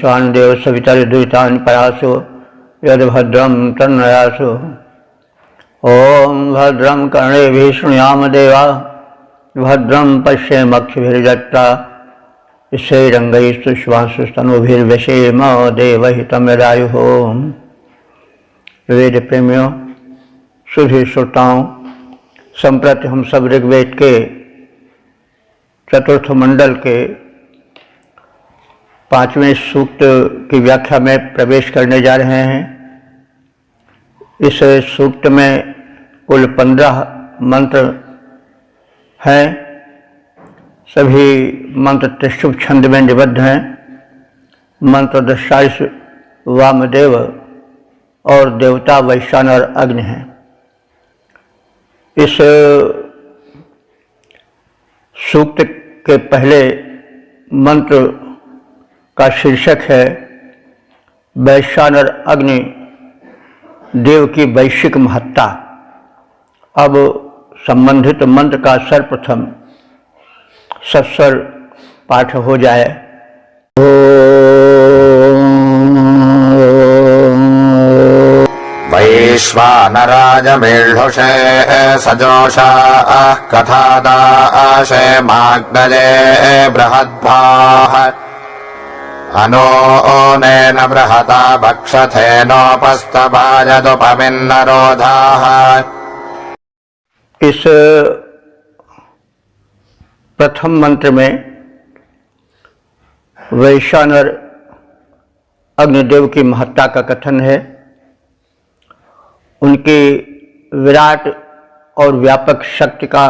ईशानदेव सवितर्दुरितान् परासो यद्भद्रं तन्नयासो। ओम भद्रं कर्णेभिः शृणुयाम देवा भद्रं पश्येमक्षिभिर्यजत्रा स्थिरैरङ्गैस्तुष्वांशुस्तनूभिर्व्यसेम देवहितं यदायुः। वेद प्रेमियों, सुधी श्रोताओं, संप्रति हम सब ऋग्वेद के चतुर्थ मंडल के 5वें सूक्त की व्याख्या में प्रवेश करने जा रहे हैं। इस सूक्त में कुल 15 मंत्र हैं। सभी मंत्र त्रिशुभ छंद में निबद्ध हैं। मंत्र दशाइश वामदेव और देवता वैश्वानर अग्नि हैं। इस सूक्त के पहले मंत्र का शीर्षक है वैश्वानर अग्नि देव की वैश्विक महत्ता। अब संबंधित मंत्र का सर्वप्रथम सस्वर पाठ हो जाए। वैश्वानराजमीढुषे सजोषाः कथादाशे माग्नजे बृहद्भाः अनोनेन बृहता भक्षथेनोपस्तभाजदुपमिन्नरोधाः। इस प्रथम मंत्र में वैश्वानर अग्निदेव की महत्ता का कथन है। उनकी विराट और व्यापक शक्ति का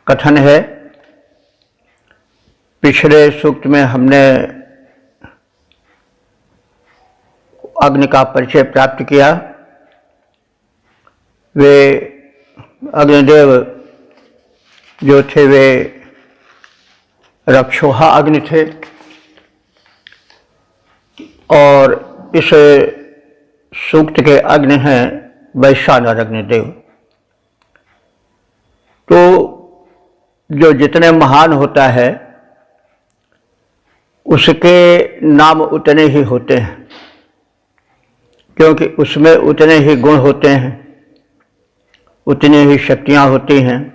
कथन है। पिछले सूक्त में हमने अग्नि का परिचय प्राप्त किया। वे अग्निदेव जो थे वे रक्षोहा अग्नि थे और इस सूक्त के अग्नि हैं वैश्वानर अग्निदेव। तो जो जितने महान होता है उसके नाम उतने ही होते हैं, क्योंकि उसमें उतने ही गुण होते हैं, उतनी ही शक्तियाँ होती हैं।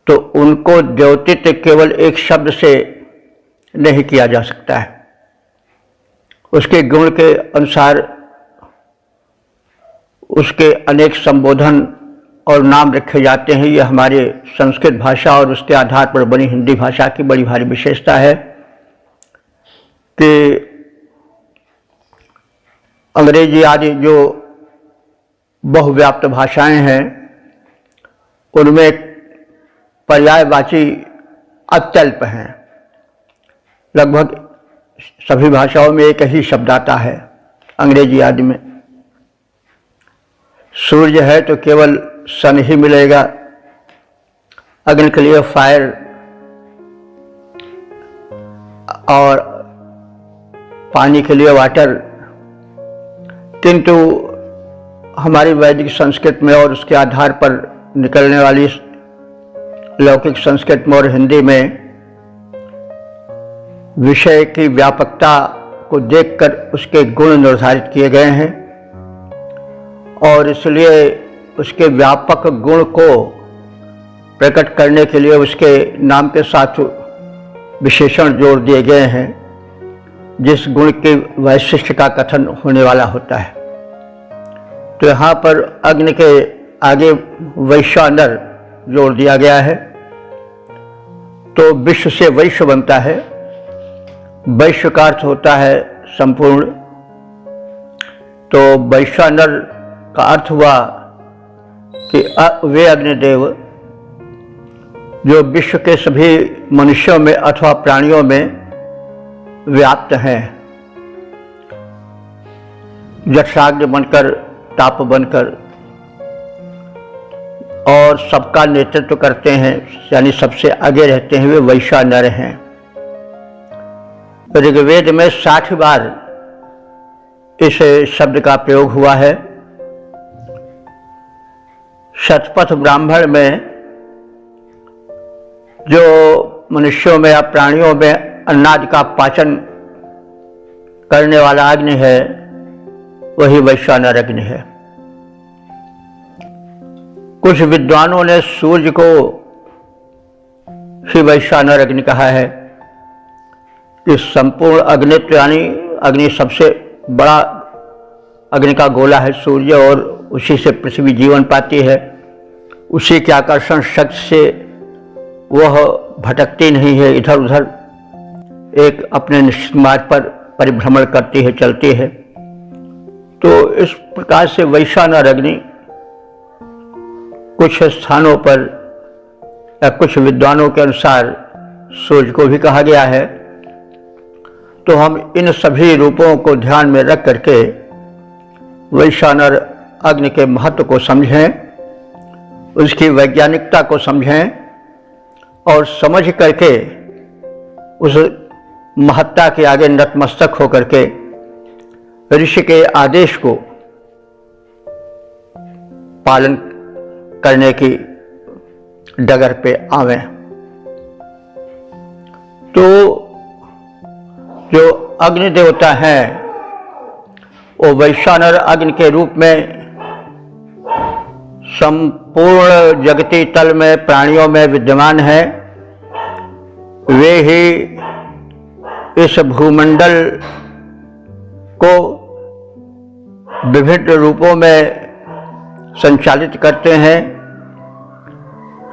तो उनको द्योतित केवल एक शब्द से नहीं किया जा सकता है। उसके गुण के अनुसार उसके अनेक संबोधन और नाम रखे जाते हैं। यह हमारे संस्कृत भाषा और उसके आधार पर बनी हिंदी भाषा की बड़ी भारी विशेषता है कि अंग्रेजी आदि जो बहुव्याप्त भाषाएं हैं उनमें पर्यायवाची अत्यल्प हैं। लगभग सभी भाषाओं में एक ही शब्द आता है। अंग्रेजी आदि में सूर्य है तो केवल सन ही मिलेगा, अग्नि के लिए फायर और पानी के लिए वाटर। किंतु हमारी वैदिक संस्कृत में और उसके आधार पर निकलने वाली लौकिक संस्कृत में और हिंदी में विषय की व्यापकता को देखकर उसके गुण निर्धारित किए गए हैं और इसलिए उसके व्यापक गुण को प्रकट करने के लिए उसके नाम के साथ विशेषण जोड़ दिए गए हैं जिस गुण के वैशिष्ट्य का कथन होने वाला होता है। तो यहाँ पर अग्नि के आगे वैश्वानर जोड़ दिया गया है। तो विश्व से वैश्व बनता है। वैश्व का अर्थ होता है संपूर्ण। तो वैश्वानर का अर्थ हुआ कि वे अग्निदेव जो विश्व के सभी मनुष्यों में अथवा प्राणियों में व्याप्त हैं, जठराग्नि बनकर, ताप बनकर और सबका नेतृत्व करते हैं, यानी सबसे आगे रहते हैं, वे वैश्वानर हैं। ऋग्वेद में 60 बार इस शब्द का प्रयोग हुआ है। शतपथ ब्राह्मण में जो मनुष्यों में या प्राणियों में अनाज का पाचन करने वाला अग्नि है, वही वैश्वानर अग्नि है। कुछ विद्वानों ने सूर्य को ही वैश्वानर अग्नि कहा है कि संपूर्ण अग्नित्व यानी अग्नि सबसे बड़ा अग्नि का गोला है सूर्य, और उसी से पृथ्वी जीवन पाती है। उसी के आकर्षण शक्ति से वह भटकती नहीं है, इधर उधर एक अपने निश्चित मार्ग पर परिभ्रमण करती है, चलती है। तो इस प्रकार से वैश्वानर अग्नि कुछ स्थानों पर या कुछ विद्वानों के अनुसार सूर्य को भी कहा गया है। तो हम इन सभी रूपों को ध्यान में रख करके वैश्वानर अग्नि के महत्व को समझें, उसकी वैज्ञानिकता को समझें और समझ करके उस महत्ता के आगे नतमस्तक होकर के ऋषि के आदेश को पालन करने की डगर पे आवें। तो जो अग्नि देवता हैं वो वैश्वानर अग्नि के रूप में संपूर्ण जगती तल में प्राणियों में विद्यमान है। वे ही इस भूमंडल को विभिन्न रूपों में संचालित करते हैं।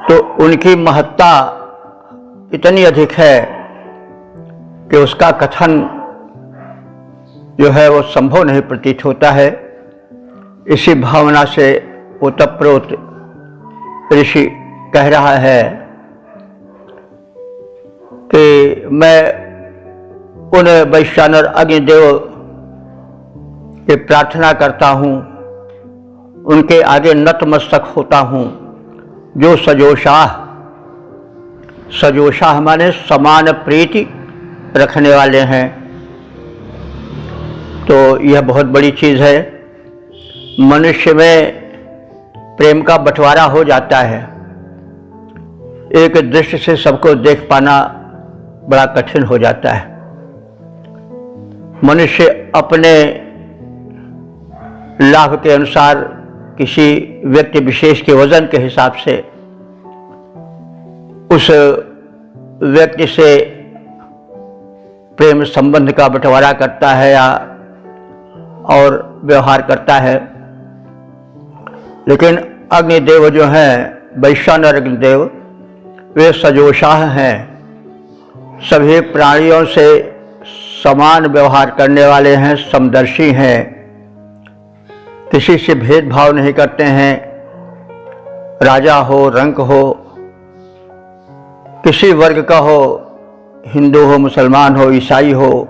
तो उनकी महत्ता इतनी अधिक है कि उसका कथन जो है वो संभव नहीं प्रतीत होता है। इसी भावना से ओतप्रोत ऋषि कह रहा है कि मैं उन वैश्वानर अग्निदेव की प्रार्थना करता हूँ, उनके आगे नतमस्तक होता हूँ, जो सजोशाह माने समान प्रीति रखने वाले हैं। तो यह बहुत बड़ी चीज़ है। मनुष्य में प्रेम का बंटवारा हो जाता है, एक दृष्टि से सबको देख पाना बड़ा कठिन हो जाता है। मनुष्य अपने लाभ के अनुसार किसी व्यक्ति विशेष के वजन के हिसाब से उस व्यक्ति से प्रेम संबंध का बंटवारा करता है या और व्यवहार करता है। लेकिन अग्निदेव जो हैं, वैश्वानर अग्निदेव, वे सजोशाह हैं, सभी प्राणियों से समान व्यवहार करने वाले हैं, समदर्शी हैं, किसी से भेदभाव नहीं करते हैं। राजा हो, रंक हो, किसी वर्ग का हो, हिंदू हो, मुसलमान हो, ईसाई हो,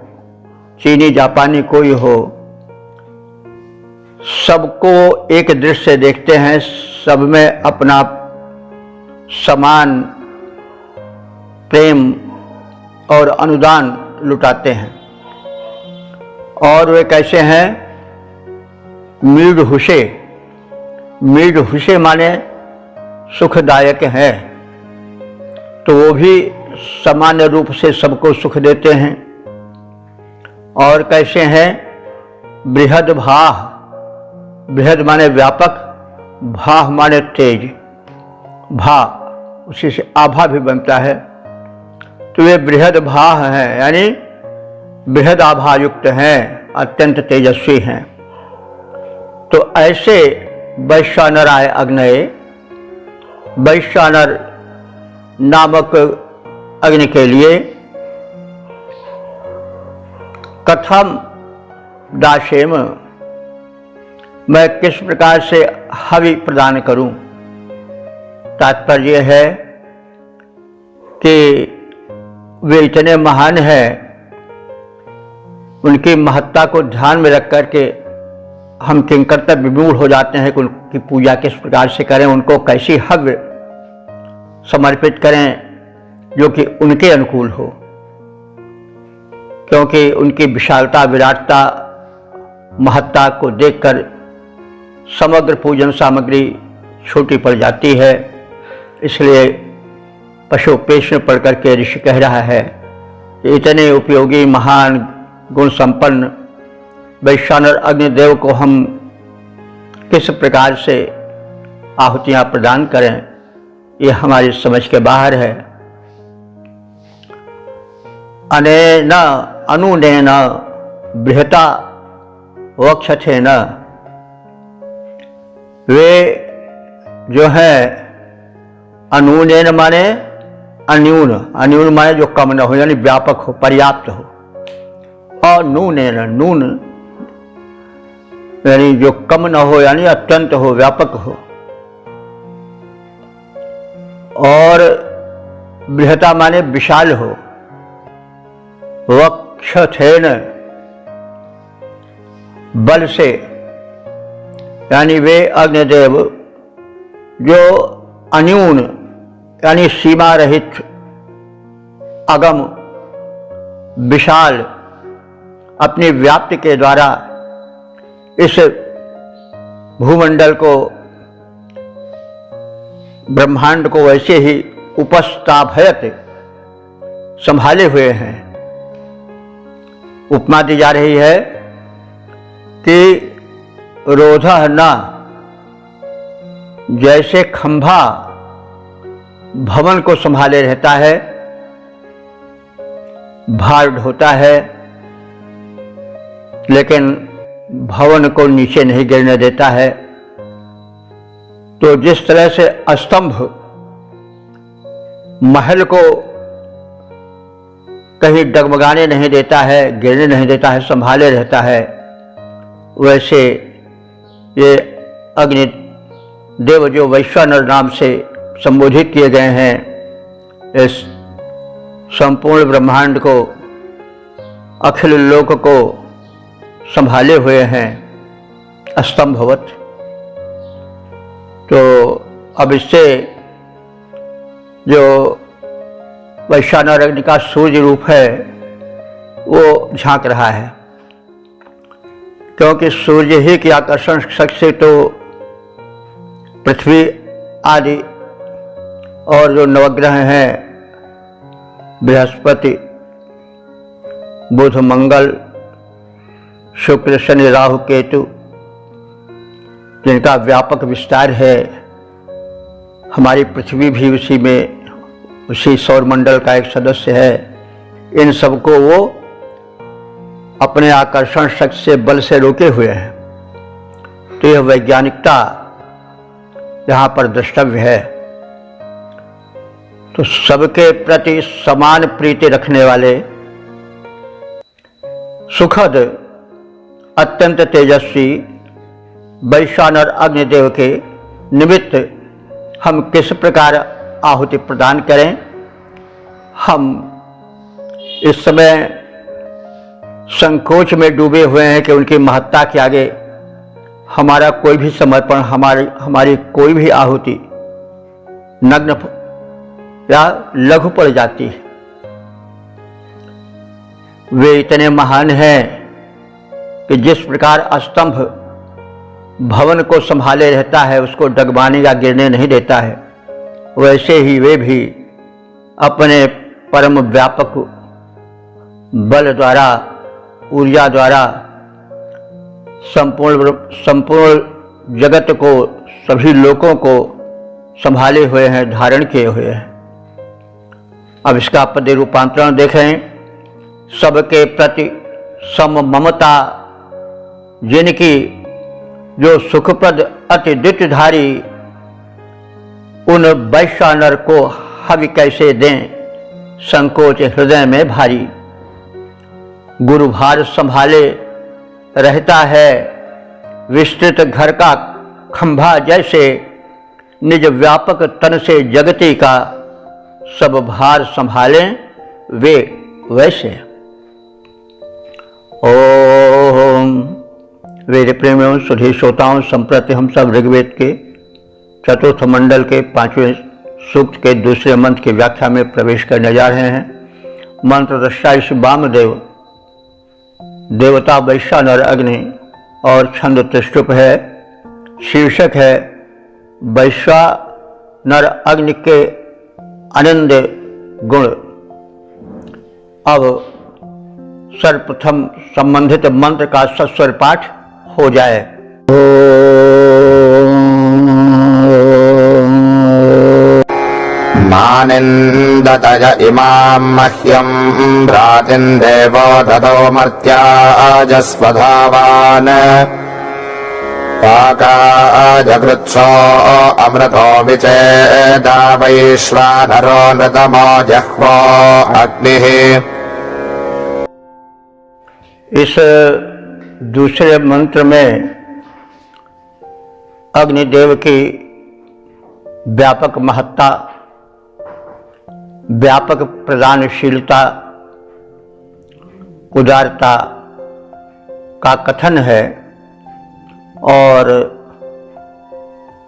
चीनी, जापानी कोई हो, सबको एक दृष्टि से देखते हैं, सब में अपना समान प्रेम और अनुदान लुटाते हैं। और वे कैसे हैं? मीड हुशे माने सुखदायक हैं। तो वो भी सामान्य रूप से सबको सुख देते हैं। और कैसे हैं? बृहद भाह, बृहद माने व्यापक, भाह माने तेज, भा उसी से आभा भी बनता है। तो वे बृहद भाह हैं, यानी बृहद आभा युक्त हैं, अत्यंत तेजस्वी हैं। तो ऐसे वैश्वानराय अग्नये, वैश्वानर नामक अग्नि के लिए कथम दाशेम, मैं किस प्रकार से हवि प्रदान करूं। तात्पर्य है कि वे इतने महान हैं, उनकी महत्ता को ध्यान में रख करके हम किंकर्तव्य विमूढ़ हो जाते हैं कि उनकी पूजा किस प्रकार से करें, उनको कैसी हव्य समर्पित करें जो कि उनके अनुकूल हो। क्योंकि उनकी विशालता, विराटता, महत्ता को देखकर समग्र पूजन सामग्री छोटी पड़ जाती है। इसलिए पशुपेश में पढ़ करके ऋषि कह रहा है इतने उपयोगी महान गुण संपन्न वैश्वानर अग्निदेव को हम किस प्रकार से आहुतियां प्रदान करें, ये हमारी समझ के बाहर है। अनेन अनुनेन बृहता वक्षथेन, वे जो है अनुनेन माने अन्यून, अन्यून माने जो कम न हो, यानी व्यापक हो, पर्याप्त हो, और नूनेन, नून यानी जो कम न हो, यानी अत्यंत हो, व्यापक हो, और बृहता माने विशाल हो। वक्षथेन बल से, यानी वे अग्निदेव जो अन्यून यानी सीमा रहित, अगम, विशाल अपनी व्याप्ति के द्वारा इस भूमंडल को, ब्रह्मांड को वैसे ही उपस्थापयत संभाले हुए हैं। उपमा दी जा रही है कि रोधः न, जैसे खंभा भवन को संभाले रहता है, भार ढोता है, लेकिन भवन को नीचे नहीं गिरने देता है, तो जिस तरह से स्तंभ महल को कहीं डगमगाने नहीं देता है, गिरने नहीं देता है, संभाले रहता है, वैसे ये अग्निदेव जो वैश्वानर नाम से संबोधित किए गए हैं, इस संपूर्ण ब्रह्मांड को, अखिल लोक को संभाले हुए हैं स्तंभवत। तो अब इससे जो वैश्वानर अग्नि का सूर्य रूप है वो झांक रहा है, क्योंकि सूर्य ही की आकर्षण शक्ति से तो पृथ्वी आदि और जो नवग्रह हैं, बृहस्पति, बुध, मंगल, शुक्र, शनि, राहु, केतु, जिनका व्यापक विस्तार है, हमारी पृथ्वी भी उसी में, उसी सौरमंडल का एक सदस्य है, इन सबको वो अपने आकर्षण शक्ति से, बल से रोके हुए हैं। तो यह वैज्ञानिकता यहाँ पर द्रष्टव्य है। तो सबके प्रति समान प्रीति रखने वाले, सुखद, अत्यंत तेजस्वी वैश्वानर अग्निदेव के निमित्त हम किस प्रकार आहुति प्रदान करें। हम इस समय संकोच में डूबे हुए हैं कि उनकी महत्ता के आगे हमारा कोई भी समर्पण, हमारी कोई भी आहुति नग्न या लघु पड़ जाती है। वे इतने महान हैं कि जिस प्रकार स्तंभ भवन को संभाले रहता है, उसको डगमाने या गिरने नहीं देता है, वैसे ही वे भी अपने परम व्यापक बल द्वारा, ऊर्जा द्वारा संपूर्ण जगत को, सभी लोगों को संभाले हुए हैं, धारण किए हुए हैं। अब इसका पद रूपांतरण देखें। सबके प्रति सम ममता, जिनकी जो सुखप्रद अति द्युतिधारी, उन वैश्वानर को हवि कैसे दें, संकोच हृदय में भारी। गुरुभार संभाले रहता है, विस्तृत घर का खंभा जैसे, निज व्यापक तन से जगती का सब भार संभालें वे वैसे। ओम। वेद प्रेमियों, सुधी श्रोताओं, संप्रति हम सब ऋग्वेद के चतुर्थ मंडल के 5वें सूक्त के दूसरे मंत्र की व्याख्या में प्रवेश करने जा रहे हैं। मंत्र दृष्टा इस वामदेव, देवता वैश्वानर अग्नि, और छंद त्रिष्टुप है। शीर्षक है वैश्वानर अग्नि के आनंद गुण। अब सर्वप्रथम संबंधित मंत्र का सस्वर पाठ हो जाए। मानिन्दतय इमां मह्यं भ्रातिं देवो ददो मर्त्याजस्वधावान् पाकाजकृत्सो अमृतो विचेदा वैश्वानरो नृतमो जह्वो अग्निः। इस दूसरे मंत्र में अग्निदेव की व्यापक महत्ता, व्यापक प्रदानशीलता, उदारता का कथन है और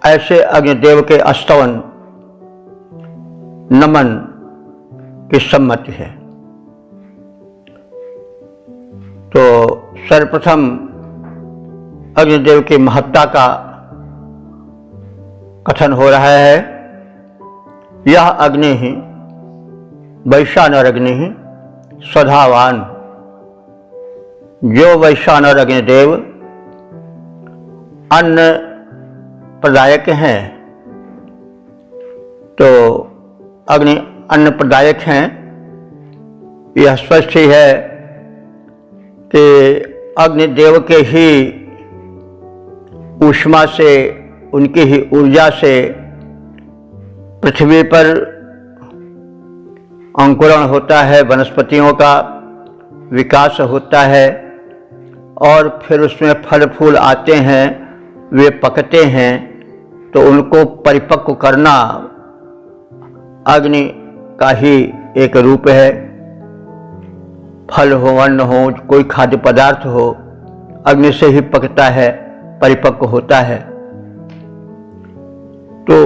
ऐसे अग्निदेव के स्तवन, नमन की सम्मति है। तो सर्वप्रथम अग्निदेव की महत्ता का कथन हो रहा है। यह अग्नि ही वैश्वानर अग्नि ही स्वधावान, जो वैश्वानर अग्निदेव अन्न प्रदायक हैं, तो अग्नि अन्न प्रदायक हैं। यह स्पष्ट ही है कि अग्निदेव के ही ऊष्मा से, उनकी ही ऊर्जा से पृथ्वी पर अंकुरण होता है, वनस्पतियों का विकास होता है और फिर उसमें फल फूल आते हैं, वे पकते हैं। तो उनको परिपक्व करना अग्नि का ही एक रूप है। फल हो, अन्न हो, कोई खाद्य पदार्थ हो, अग्नि से ही पकता है, परिपक्व होता है। तो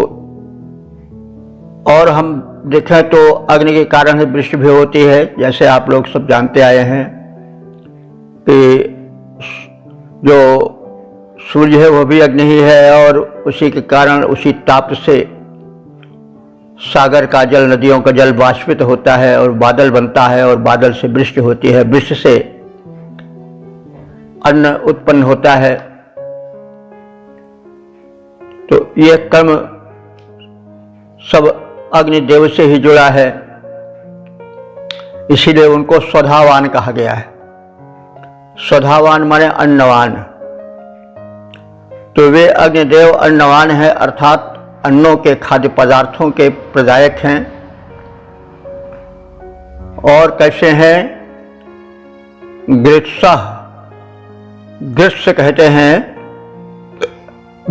और हम देखें तो अग्नि के कारण ही वृष्टि भी होती है। जैसे आप लोग सब जानते आए हैं कि जो सूर्य है वो भी अग्नि ही है और उसी के कारण, उसी ताप से सागर का जल, नदियों का जल वाष्पित होता है और बादल बनता है और बादल से वृष्टि होती है, वृष्टि से अन्न उत्पन्न होता है। तो ये कर्म सब अग्निदेव से ही जुड़ा है, इसीलिए उनको स्वधावान कहा गया है। स्वधावान माने अन्नवान। तो वे अग्निदेव अन्नवान है, अर्थात अन्नों के, खाद्य पदार्थों के प्रदायक हैं। और कैसे हैं? गृत्सः, गृत्स कहते हैं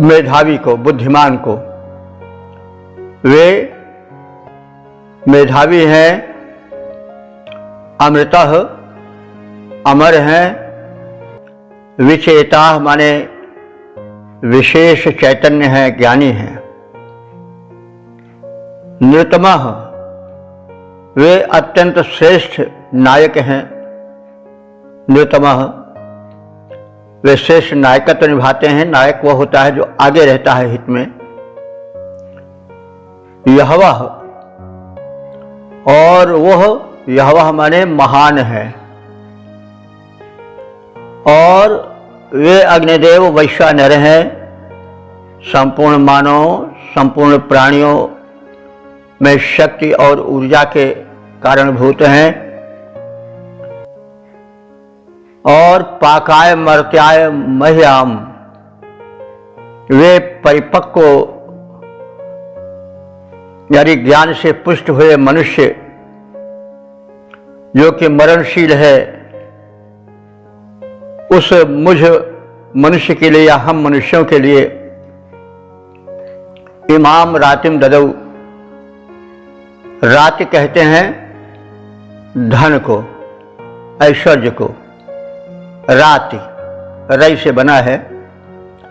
मेधावी को, बुद्धिमान को। वे मेधावी हैं, अमृतः, अमर हैं, विचेता माने विशेष चैतन्य है, ज्ञानी हैं। नृतमः, वे अत्यंत श्रेष्ठ नायक हैं। नृतमः, वे श्रेष्ठ नायकत्व निभाते हैं। नायक वह होता है जो आगे रहता है हित में। यहवह, और वह यहवह माने महान है। और वे अग्निदेव वैश्वानर हैं, संपूर्ण मानव, संपूर्ण प्राणियों में शक्ति और ऊर्जा के कारणभूत हैं। और पाकाय मर्त्याय मह्याम, वे परिपक्व यानी ज्ञान से पुष्ट हुए मनुष्य, जो कि मरणशील है, उस मुझ मनुष्य के लिए या हम मनुष्यों के लिए इमाम रातिम ददौ, राति कहते हैं धन को, ऐश्वर्य को। राति रई से बना है,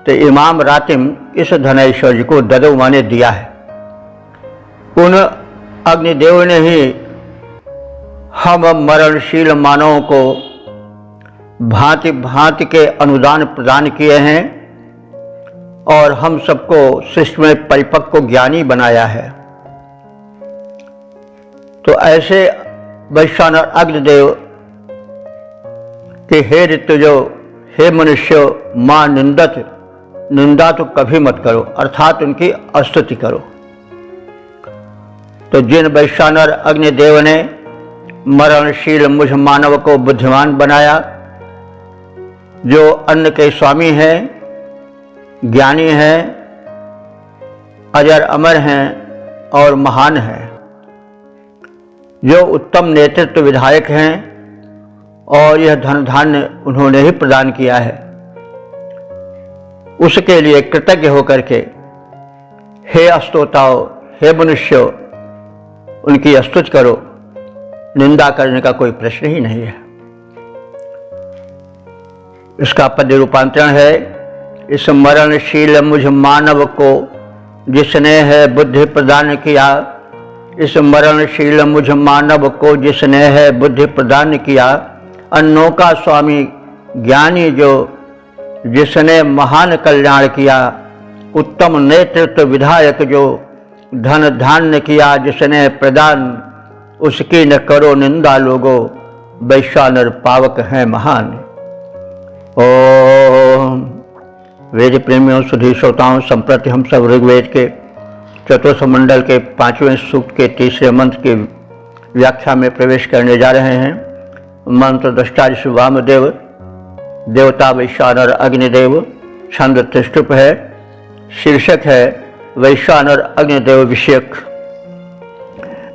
तो इमाम रातिम इस धन ऐश्वर्य को ददौ माने दिया है। उन अग्निदेव ने ही हम मरणशील मानवों को भांति भांति के अनुदान प्रदान किए हैं और हम सबको सृष्टि में परिपक्व ज्ञानी बनाया है। तो ऐसे वैश्वानर अग्निदेव कि हे ऋतुजो, हे मनुष्यो, मां निंदा तो कभी मत करो, अर्थात उनकी स्तुति करो। तो जिन वैश्वानर अग्निदेव ने मरणशील मुझ मानव को बुद्धिमान बनाया, जो अन्न के स्वामी हैं, ज्ञानी हैं, अजर अमर हैं और महान हैं, जो उत्तम नेतृत्व विधायक हैं और यह धन धान्य उन्होंने ही प्रदान किया है, उसके लिए कृतज्ञ होकर के हे अस्तोताओ, हे मनुष्यों, उनकी स्तुति करो। निंदा करने का कोई प्रश्न ही नहीं है। इसका पद्य रूपांतरण है, इस मरणशील मुझ मानव को जिसने है बुद्धि प्रदान किया, इस मरणशील मुझ मानव को जिसने है बुद्धि प्रदान किया, अन्नों का स्वामी ज्ञानी जो जिसने महान कल्याण किया, उत्तम नेतृत्व विधायक जो धन धान्य किया जिसने प्रदान, उसकी न करो निंदा लोगो, वैश्वानर पावक हैं महान। ओम वेद प्रेमियों, सुधी श्रोताओं, संप्रति हम सब ऋग्वेद के चतुर्थ मंडल के 5वें सूक्त के 3रे मंत्र की व्याख्या में प्रवेश करने जा रहे हैं। मंत्र दृष्टा ऋषि वामदेव, देवता वैश्वानर अग्निदेव, छंद त्रिष्टुप है, शीर्षक है वैश्वानर अग्निदेव विषयक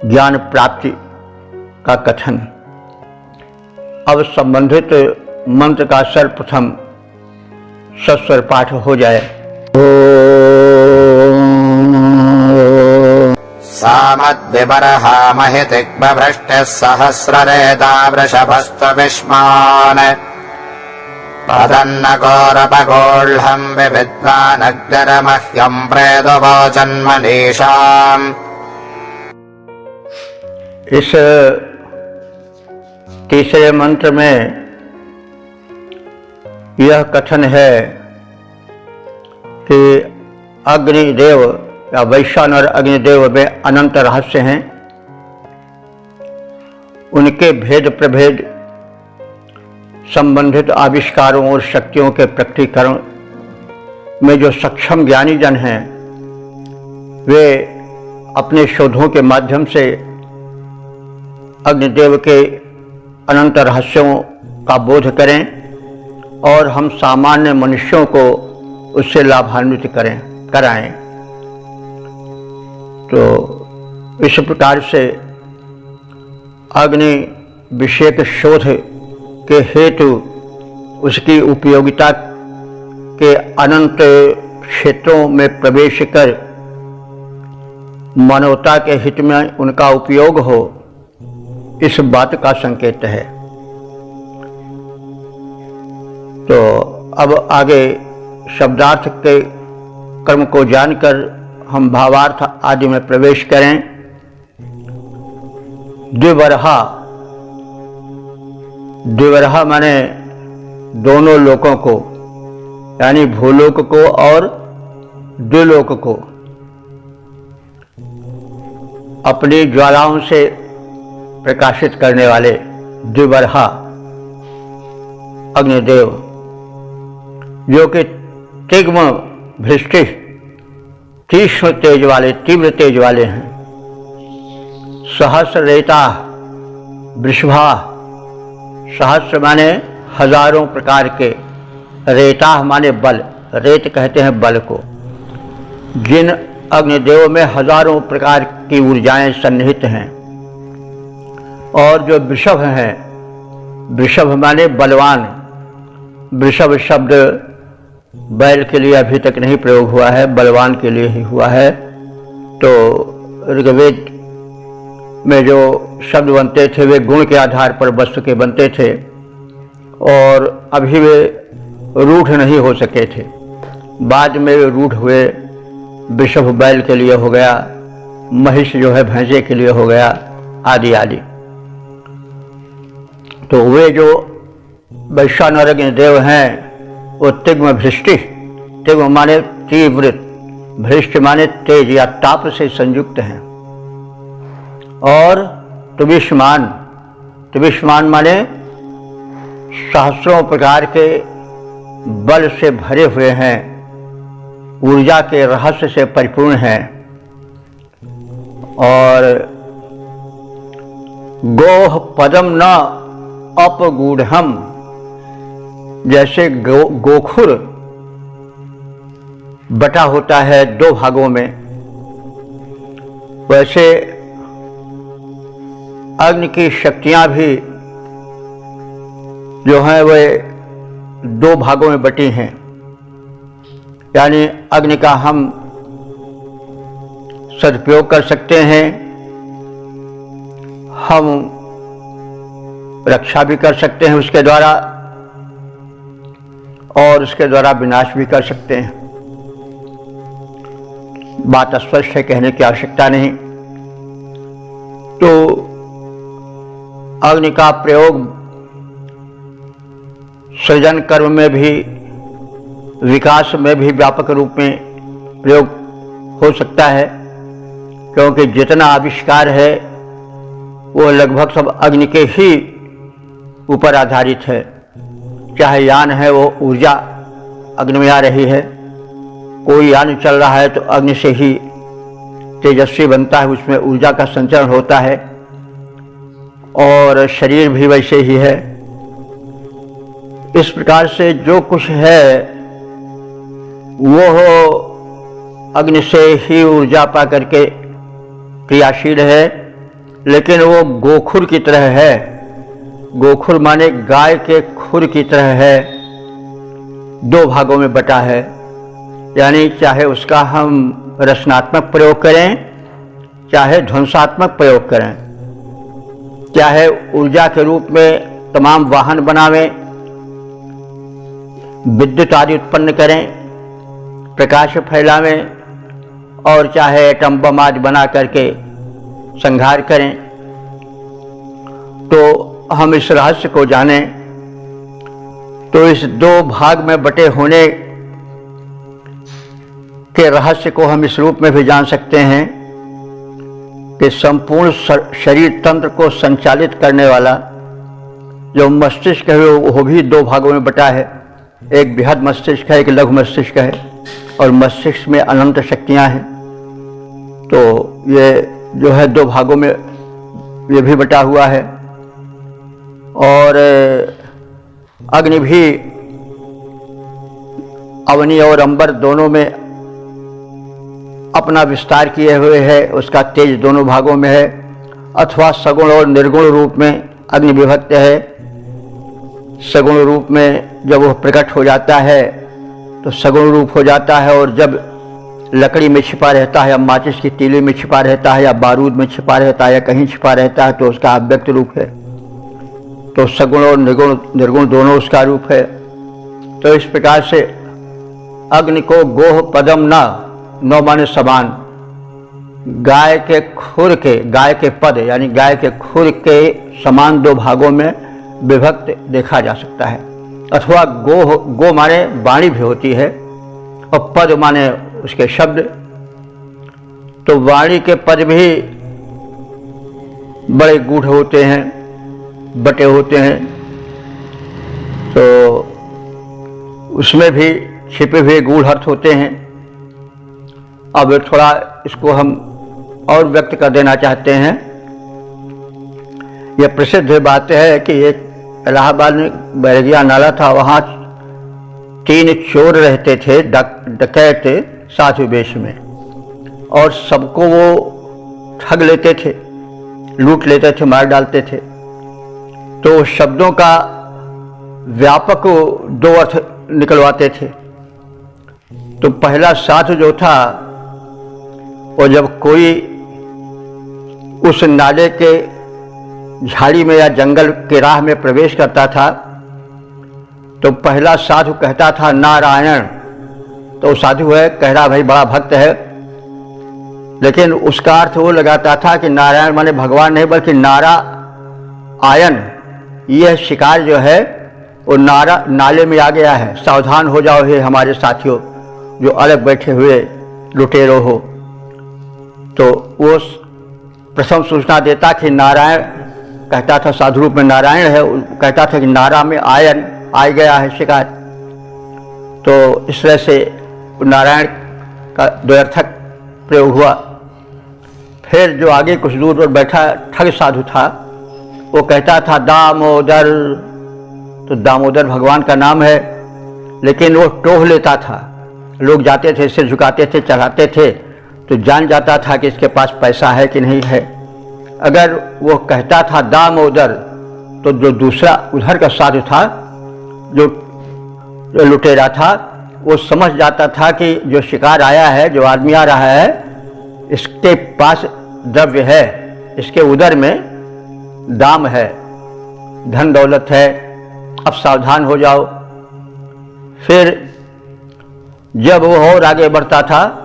ज्ञान प्राप्ति का कथन। अब संबंधित मंत्र का सर्वप्रथम सस्वर पाठ हो जाए। सामद्विबर्हामहि तिग्मभ्रष्टः सहस्ररेता वृषभस्त्वविष्मान् पदन्नघोरपगोह्लम् विविद्वानग्निर्मह्यम् प्रेदवोचन्मनीषाम्। इस तीसरे मंत्र में यह कथन है कि अग्निदेव या वैश्वानर अग्निदेव में अनंत रहस्य हैं। उनके भेद प्रभेद संबंधित आविष्कारों और शक्तियों के प्रकटीकरण में जो सक्षम ज्ञानी जन हैं, वे अपने शोधों के माध्यम से अग्निदेव के अनंत रहस्यों का बोध करें और हम सामान्य मनुष्यों को उससे लाभान्वित कराएं। तो इस प्रकार से अग्नि विषयक शोध के हेतु उसकी उपयोगिता के अनंत क्षेत्रों में प्रवेश कर मानवता के हित में उनका उपयोग हो, इस बात का संकेत है। तो अब आगे शब्दार्थ के क्रम को जानकर हम भावार्थ आदि में प्रवेश करें। द्विबर्हा, द्विबर्हा माने दोनों लोकों को, यानी भूलोक को और द्विलोक को अपनी ज्वालाओं से प्रकाशित करने वाले द्विबर्हा अग्निदेव, जो कि तिग्म भृष्टि तीक्ष्ण तेज वाले, तीव्र तेज वाले हैं। सहस्र रेता वृषभा, सहस्र माने हजारों प्रकार के, रेता माने बल, रेत कहते हैं बल को। जिन अग्निदेव में हजारों प्रकार की ऊर्जाएं सन्निहित हैं, और जो वृषभ हैं, वृषभ माने बलवान। वृषभ शब्द बैल के लिए अभी तक नहीं प्रयोग हुआ है, बलवान के लिए ही हुआ है। तो ऋग्वेद में जो शब्द बनते थे वे गुण के आधार पर वस्तु के बनते थे, और अभी वे रूढ़ नहीं हो सके थे। बाद में वे रूढ़ हुए। वृषभ बैल के लिए हो गया, महिष जो है भैंसे के लिए हो गया, आदि आदि। तो वे जो वैश्वानर अग्निदेव हैं, वो तिग्म भृष्टि, तिग्म माने तीव्र, भृष्ट माने तेज या ताप से संयुक्त हैं। और तुविष्मान त्विष्मान माने सहस्रों प्रकार के बल से भरे हुए हैं, ऊर्जा के रहस्य से परिपूर्ण हैं। और गोह पदम न अपगूढ़म, जैसे गोखुर बटा होता है 2 भागों में, वैसे अग्नि की शक्तियां भी जो हैं वे 2 भागों में बटी हैं। यानी अग्नि का हम सदुपयोग कर सकते हैं, हम रक्षा भी कर सकते हैं उसके द्वारा, और उसके द्वारा विनाश भी कर सकते हैं। बात स्पष्ट है, कहने की आवश्यकता नहीं। तो अग्नि का प्रयोग सृजन कर्म में भी, विकास में भी व्यापक रूप में प्रयोग हो सकता है, क्योंकि जितना आविष्कार है वो लगभग सब अग्नि के ही ऊपर आधारित है। चाहे यान है वो ऊर्जा अग्नि में आ रही है, कोई यान चल रहा है तो अग्नि से ही तेजस्वी बनता है, उसमें ऊर्जा का संचरण होता है। और शरीर भी वैसे ही है। इस प्रकार से जो कुछ है वो अग्नि से ही ऊर्जा पा करके क्रियाशील है, लेकिन वो गोखुर की तरह है। गोखुर माने गाय के खुर की तरह है, 2 भागों में बटा है। यानी चाहे उसका हम रचनात्मक प्रयोग करें, चाहे ध्वंसात्मक प्रयोग करें, चाहे ऊर्जा के रूप में तमाम वाहन बनावें, विद्युत आदि उत्पन्न करें, प्रकाश फैलावें, और चाहे एटम बम आदि बना करके संहार करें। तो हम इस रहस्य को जानें तो इस 2 भाग में बटे होने के रहस्य को हम इस रूप में भी जान सकते हैं कि संपूर्ण शरीर तंत्र को संचालित करने वाला जो मस्तिष्क है वो भी 2 भागों में बटा है। एक बृहद मस्तिष्क है, एक लघु मस्तिष्क है, और मस्तिष्क में अनंत शक्तियां हैं। तो ये जो है 2 भागों में ये भी बटा हुआ है। और अग्नि भी अवनी और अंबर दोनों में अपना विस्तार किए हुए है, उसका तेज दोनों भागों में है। अथवा सगुण और निर्गुण रूप में अग्नि विभक्त है। सगुण रूप में जब वह प्रकट हो जाता है तो सगुण रूप हो जाता है, और जब लकड़ी में छिपा रहता है या माचिस की तीली में छिपा रहता है या बारूद में छिपा रहता है या कहीं छिपा रहता है तो उसका अव्यक्त रूप है। तो सगुण और निर्गुण दोनों उसका रूप है। तो इस प्रकार से अग्नि को गोह पदम न माने समान, गाय के खुर के, गाय के पद यानी गाय के खुर के समान 2 भागों में विभक्त देखा जा सकता है। अथवा गो माने वाणी भी होती है, और पद माने उसके शब्द। तो वाणी के पद भी बड़े गूढ़ होते हैं, बटे होते हैं, तो उसमें भी छिपे हुए गूढ़ अर्थ होते हैं। अब थोड़ा इसको हम और व्यक्त कर देना चाहते हैं। यह प्रसिद्ध बात है कि एक इलाहाबाद में बैरगिया नाला था, वहाँ 3 चोर रहते थे, डकैत साधु वेश में, और सबको वो ठग लेते थे, लूट लेते थे, मार डालते थे। तो शब्दों का व्यापक 2 अर्थ निकलवाते थे। तो पहला साधु जो था वो जब कोई उस नाले के झाड़ी में या जंगल के राह में प्रवेश करता था तो पहला साधु कहता था नारायण। तो साधु है, कह रहा भाई बड़ा भक्त है, लेकिन उसका अर्थ वो लगाता था कि नारायण माने भगवान नहीं बल्कि नारा आयन, यह शिकार जो है वो नाले में आ गया है, सावधान हो जाओ हे हमारे साथियों जो अलग बैठे हुए लुटेरों हो। तो वो प्रथम सूचना देता कि नारायण कहता था साधु रूप में नारायण है, कहता था कि नारा में आयन आ गया है शिकार। तो इस तरह से नारायण का द्व्यर्थक प्रयोग हुआ। फिर जो आगे कुछ दूर पर बैठा ठग साधु था, वो कहता था दामोदर। तो दामोदर भगवान का नाम है, लेकिन वो टोह लेता था। लोग जाते थे, सिर झुकाते थे, चढ़ाते थे, तो जान जाता था कि इसके पास पैसा है कि नहीं है। अगर वो कहता था दामोदर, तो जो दूसरा उधर का साधु था, जो लुटेरा था, वो समझ जाता था कि जो शिकार आया है, जो आदमी आ रहा है, इसके पास द्रव्य है, इसके उदर में दाम है, धन दौलत है, अब सावधान हो जाओ। फिर जब वो और आगे बढ़ता था,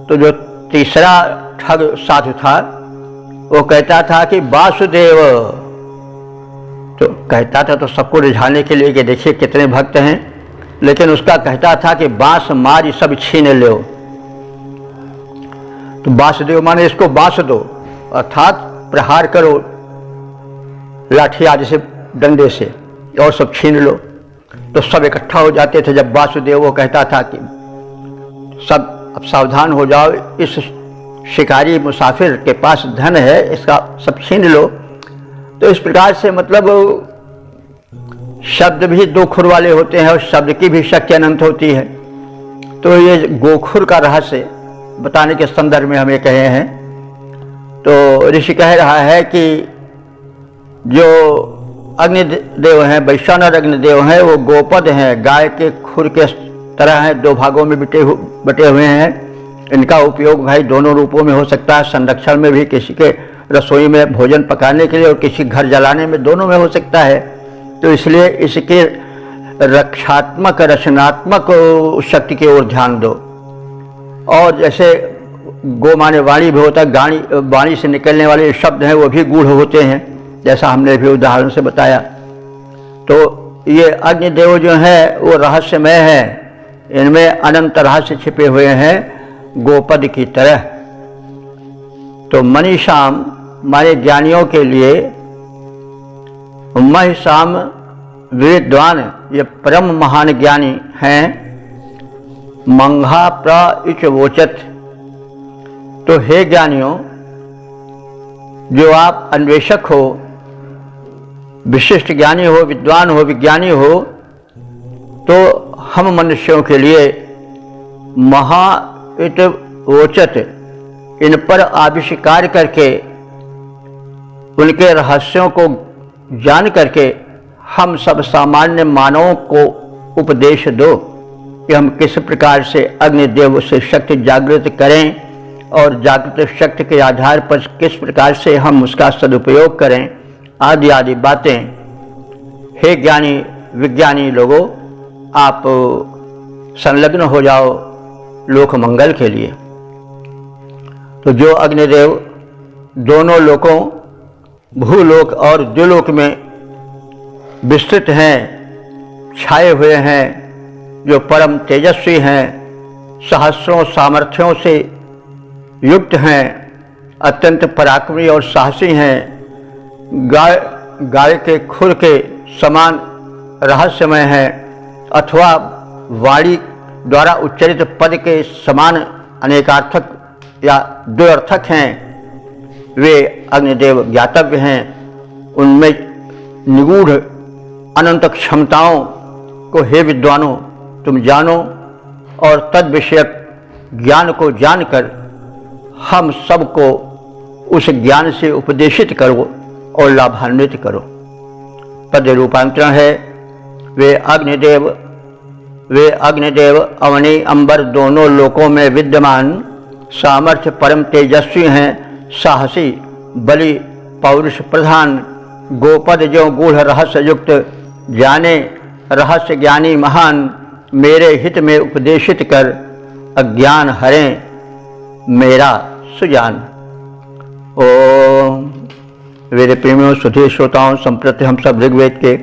तो जो तीसरा ठग साधु था, वो कहता था कि वासुदेव। तो कहता था तो सबको रिझाने के लिए कि देखिए कितने भक्त हैं, लेकिन उसका कहता था कि बांस मार सब छीन लो। तो वासुदेव माने इसको बांस दो, अर्थात प्रहार करो लाठी आदि से, डंडे से, और सब छीन लो। तो सब इकट्ठा हो जाते थे जब वासुदेव वो कहता था कि सब अब सावधान हो जाओ, इस शिकारी मुसाफिर के पास धन है, इसका सब छीन लो। तो इस प्रकार से मतलब शब्द भी दो खुर वाले होते हैं और शब्द की भी शक्ति अनंत होती है। तो ये गोखुर का रहस्य बताने के संदर्भ में हमें कहे हैं। तो ऋषि कह रहा है कि जो अग्निदेव हैं, वैश्वानर अग्निदेव हैं, वो गोपद हैं, गाय के खुर के तरह हैं, दो भागों में बटे हुए हैं। इनका उपयोग भाई दोनों रूपों में हो सकता है, संरक्षण में भी, किसी के रसोई में भोजन पकाने के लिए, और किसी घर जलाने में, दोनों में हो सकता है। तो इसलिए इसके रक्षात्मक रचनात्मक शक्ति की ओर ध्यान दो। और जैसे गो माने वाणी भी होता है, वाणी से निकलने वाले शब्द हैं वो भी गूढ़ होते हैं, जैसा हमने भी उदाहरण से बताया। तो ये अग्निदेव जो है वो रहस्यमय है, इनमें अनंत रहस्य छिपे हुए हैं गोपद की तरह। तो मनीषाम माने ज्ञानियों के लिए, महिषाम विद्वान, ये परम महान ज्ञानी हैं। मंघा प्रइचवोचत। तो हे ज्ञानियों, जो आप अन्वेषक हो, विशिष्ट ज्ञानी हो, विद्वान हो, विज्ञानी हो, तो हम मनुष्यों के लिए महाइतवोचत, इन पर आविष्कार करके, उनके रहस्यों को जान करके हम सब सामान्य मानवों को उपदेश दो कि हम किस प्रकार से अग्निदेव से शक्ति जागृत करें, और जागृत शक्ति के आधार पर किस प्रकार से हम उसका सदुपयोग करें, आदि आदि बातें। हे ज्ञानी विज्ञानी लोगों, आप संलग्न हो जाओ लोक मंगल के लिए। तो जो अग्निदेव दोनों लोकों, भूलोक और द्युलोक में विस्तृत हैं, छाए हुए हैं, जो परम तेजस्वी हैं, सहस्रों सामर्थ्यों से युक्त हैं, अत्यंत पराक्रमी और साहसी हैं, गाय के खुर के समान रहस्यमय हैं, अथवा वाणी द्वारा उच्चरित पद के समान अनेकार्थक या द्व्यर्थक हैं, वे अग्निदेव ज्ञातव्य हैं। उनमें निगूढ़ अनंत क्षमताओं को हे विद्वानों तुम जानो, और तद विषयक ज्ञान को जानकर हम सबको उस ज्ञान से उपदेशित करो और लाभान्वित करो। पद रूपांतरण है, वे अग्निदेव अवनी अंबर दोनों लोकों में विद्यमान सामर्थ्य परम तेजस्वी हैं, साहसी, बलि, पौरुष प्रधान, गोपद जो गूढ़ रहस्य युक्त, जाने रहस्य ज्ञानी महान, मेरे हित में उपदेशित कर अज्ञान हरें मेरा सुजान। ओम वेद प्रेमियों, सुधीर श्रोताओं, संप्रति हम सब ऋग्वेद के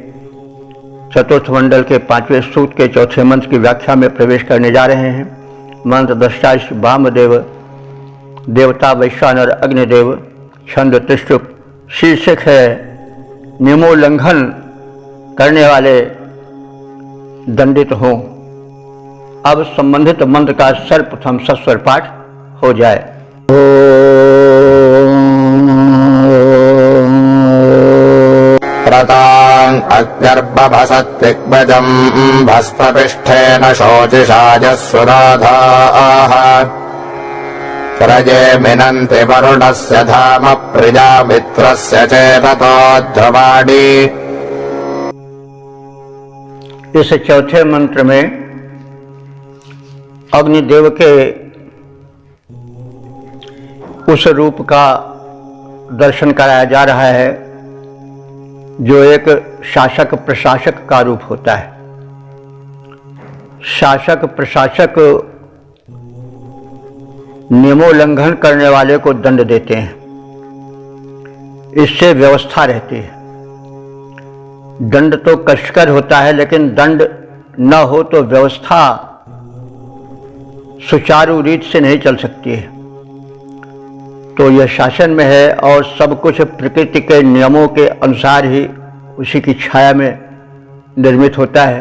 चतुर्थ मंडल के 5वें सूक्त के चौथे मंत्र की व्याख्या में प्रवेश करने जा रहे हैं। मंत्र दृष्टा वामदेव, देवता वैश्वानर अग्निदेव, छंद त्रिष्टुप, शीर्षक है नियमोल्लंघन करने वाले दंडित हों। अब संबंधित मंत्र का सर्वप्रथम सस्वर पाठ हो जाए। प्रतां अग्निर्बभसत्दिग्गजं भस्मपिष्ठेन शोचिषायः सुराधाः रजे मिनन्ति वरुणस्य धाम प्रिया मित्रस्य चेततो ध्रुवाणि। इस चौथे मंत्र में अग्निदेव के उस रूप का दर्शन कराया जा रहा है जो एक शासक प्रशासक का रूप होता है। शासक प्रशासक नियमोल्लंघन करने वाले को दंड देते हैं, इससे व्यवस्था रहती है। दंड तो कष्टकर होता है, लेकिन दंड न हो तो व्यवस्था सुचारू रीत से नहीं चल सकती है। तो यह शासन में है और सब कुछ प्रकृति के नियमों के अनुसार ही उसी की छाया में निर्मित होता है।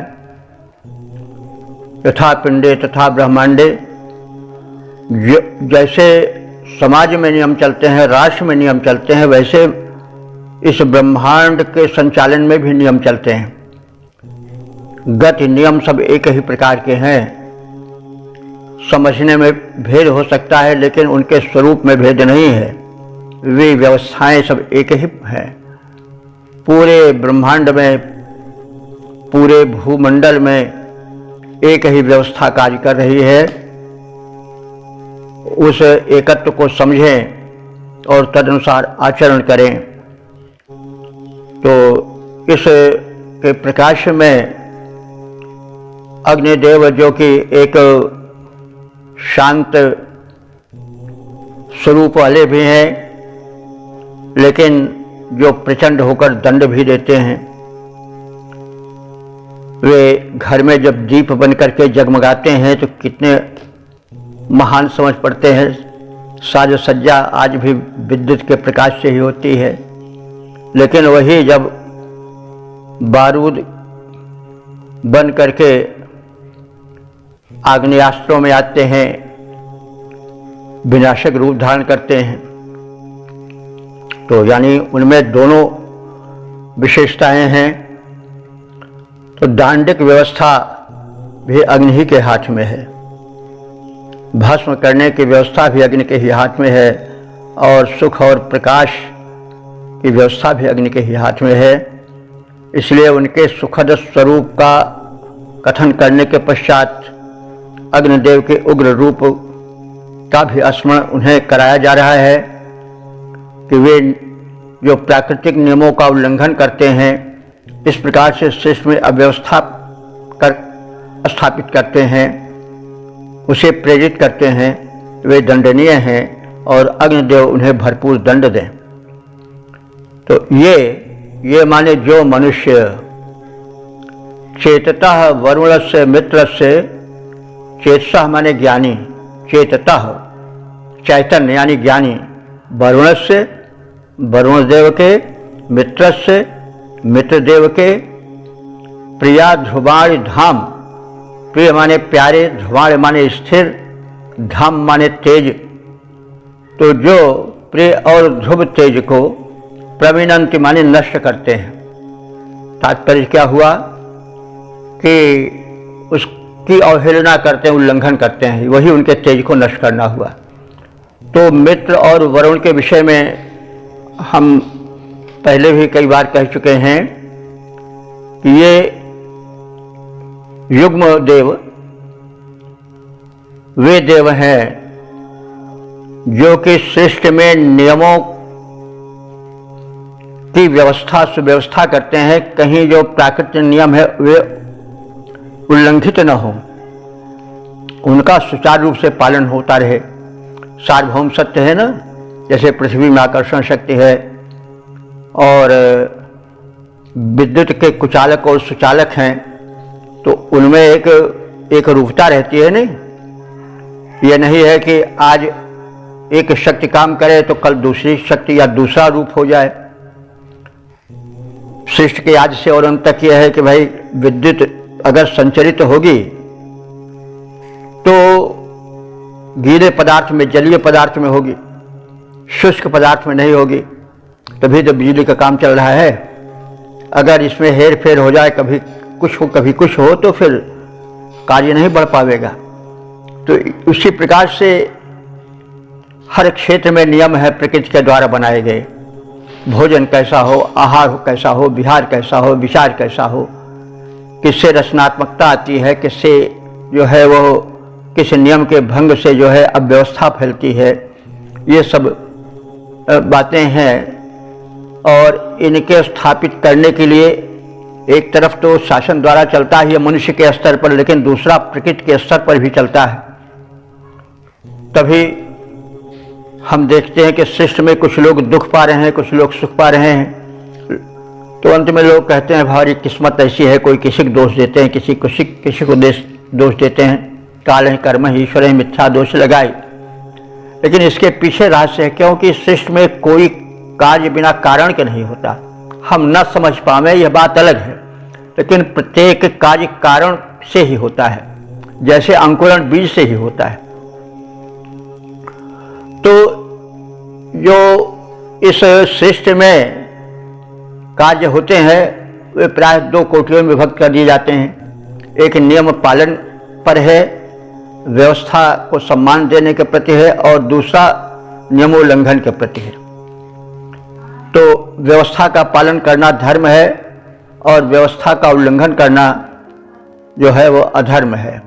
यथा पिंडे तथा ब्रह्मांडे, जैसे समाज में नियम चलते हैं, राष्ट्र में नियम चलते हैं, वैसे इस ब्रह्मांड के संचालन में भी नियम चलते हैं। गति नियम सब एक ही प्रकार के हैं। समझने में भेद हो सकता है, लेकिन उनके स्वरूप में भेद नहीं है। वे व्यवस्थाएं सब एक ही हैं। पूरे ब्रह्मांड में, पूरे भूमंडल में एक ही व्यवस्था कार्य कर रही है। उस एकत्व को समझें और तदनुसार आचरण करें। तो इस के प्रकाश में अग्निदेव, जो कि एक शांत स्वरूप वाले भी हैं, लेकिन जो प्रचंड होकर दंड भी देते हैं, वे घर में जब दीप बन करके जगमगाते हैं तो कितने महान समझ पड़ते हैं। साज सज्जा आज भी विद्युत के प्रकाश से ही होती है, लेकिन वही जब बारूद बन करके आग्नेयास्त्रों में आते हैं, विनाशक रूप धारण करते हैं, तो यानी उनमें दोनों विशेषताएं हैं। तो दांडिक व्यवस्था भी अग्नि ही के हाथ में है, भस्म करने की व्यवस्था भी अग्नि के ही हाथ में है, और सुख और प्रकाश की व्यवस्था भी अग्नि के ही हाथ में है। इसलिए उनके सुखद स्वरूप का कथन करने के पश्चात अग्निदेव के उग्र रूप का भी स्मरण उन्हें कराया जा रहा है कि वे जो प्राकृतिक नियमों का उल्लंघन करते हैं, इस प्रकार से सृष्टि में अव्यवस्था कर स्थापित करते हैं, उसे प्रेरित करते हैं, वे दंडनीय हैं और अग्निदेव उन्हें भरपूर दंड दें। तो ये माने जो मनुष्य चेततः वरुणस्य मित्रस्य, चेतसः माने ज्ञानी, चेततः चैतन्य यानी ज्ञानी, वरुणस्य वरुणदेव के, मित्रस्य मित्रदेव के, प्रिया ध्रुवाणि धाम, प्रिय माने प्यारे, ध्रुवाणि माने स्थिर, धाम माने तेज। तो जो प्रिय और ध्रुव तेज को प्रविनंति माने नष्ट करते हैं। तात्पर्य क्या हुआ कि उसकी अवहेलना करते हैं, उल्लंघन करते हैं, वही उनके तेज को नष्ट करना हुआ। तो मित्र और वरुण के विषय में हम पहले भी कई बार कह चुके हैं कि ये युग्म देव वे देव हैं जो कि सृष्टि में नियमों की व्यवस्था सुव्यवस्था करते हैं। कहीं जो प्राकृतिक नियम है वे उल्लंघित न हो, उनका सुचारू रूप से पालन होता रहे। सार्वभौम सत्य है ना, जैसे पृथ्वी में आकर्षण शक्ति है और विद्युत के कुचालक और सुचालक हैं, तो उनमें एक रूपता रहती है। नहीं, यह नहीं है कि आज एक शक्ति काम करे तो कल दूसरी शक्ति या दूसरा रूप हो जाए। सृष्टि के आदि से और अंत तक यह है कि भाई विद्युत अगर संचरित होगी तो गीले पदार्थ में, जलीय पदार्थ में होगी, शुष्क पदार्थ में नहीं होगी, तभी तो बिजली का काम चल रहा है। अगर इसमें हेर फेर हो जाए, कभी कुछ हो कभी कुछ हो, तो फिर कार्य नहीं बढ़ पाएगा। तो उसी प्रकार से हर क्षेत्र में नियम है प्रकृति के द्वारा बनाए गए। भोजन कैसा हो, आहार हो कैसा हो, विहार कैसा हो, विचार कैसा हो, किससे रचनात्मकता आती है, किससे जो है वो किस नियम के भंग से जो है अव्यवस्था फैलती है, ये सब बातें हैं। और इनके स्थापित करने के लिए एक तरफ तो शासन द्वारा चलता ही है मनुष्य के स्तर पर, लेकिन दूसरा प्रकृति के स्तर पर भी चलता है। तभी हम देखते हैं कि सृष्टि में कुछ लोग दुख पा रहे हैं, कुछ लोग सुख पा रहे हैं। तो अंत में लोग कहते हैं हमारी किस्मत ऐसी है, कोई किसी को दोष देते हैं, किसी को दोष देते हैं। काले कर्म ईश्वर मिथ्या दोष लगाए। लेकिन इसके पीछे रहस्य है, क्योंकि सृष्टि में कोई कार्य बिना कारण के नहीं होता। हम न समझ पावे यह बात अलग है, लेकिन प्रत्येक कार्य कारण से ही होता है, जैसे अंकुरण बीज से ही होता है। तो जो इस सृष्टि में कार्य होते हैं वे प्राय दो कोटियों में विभक्त कर दिए जाते हैं। एक नियम पालन पर है, व्यवस्था को सम्मान देने के प्रति है, और दूसरा नियमोल्लंघन के प्रति है। तो व्यवस्था का पालन करना धर्म है और व्यवस्था का उल्लंघन करना जो है वो अधर्म है।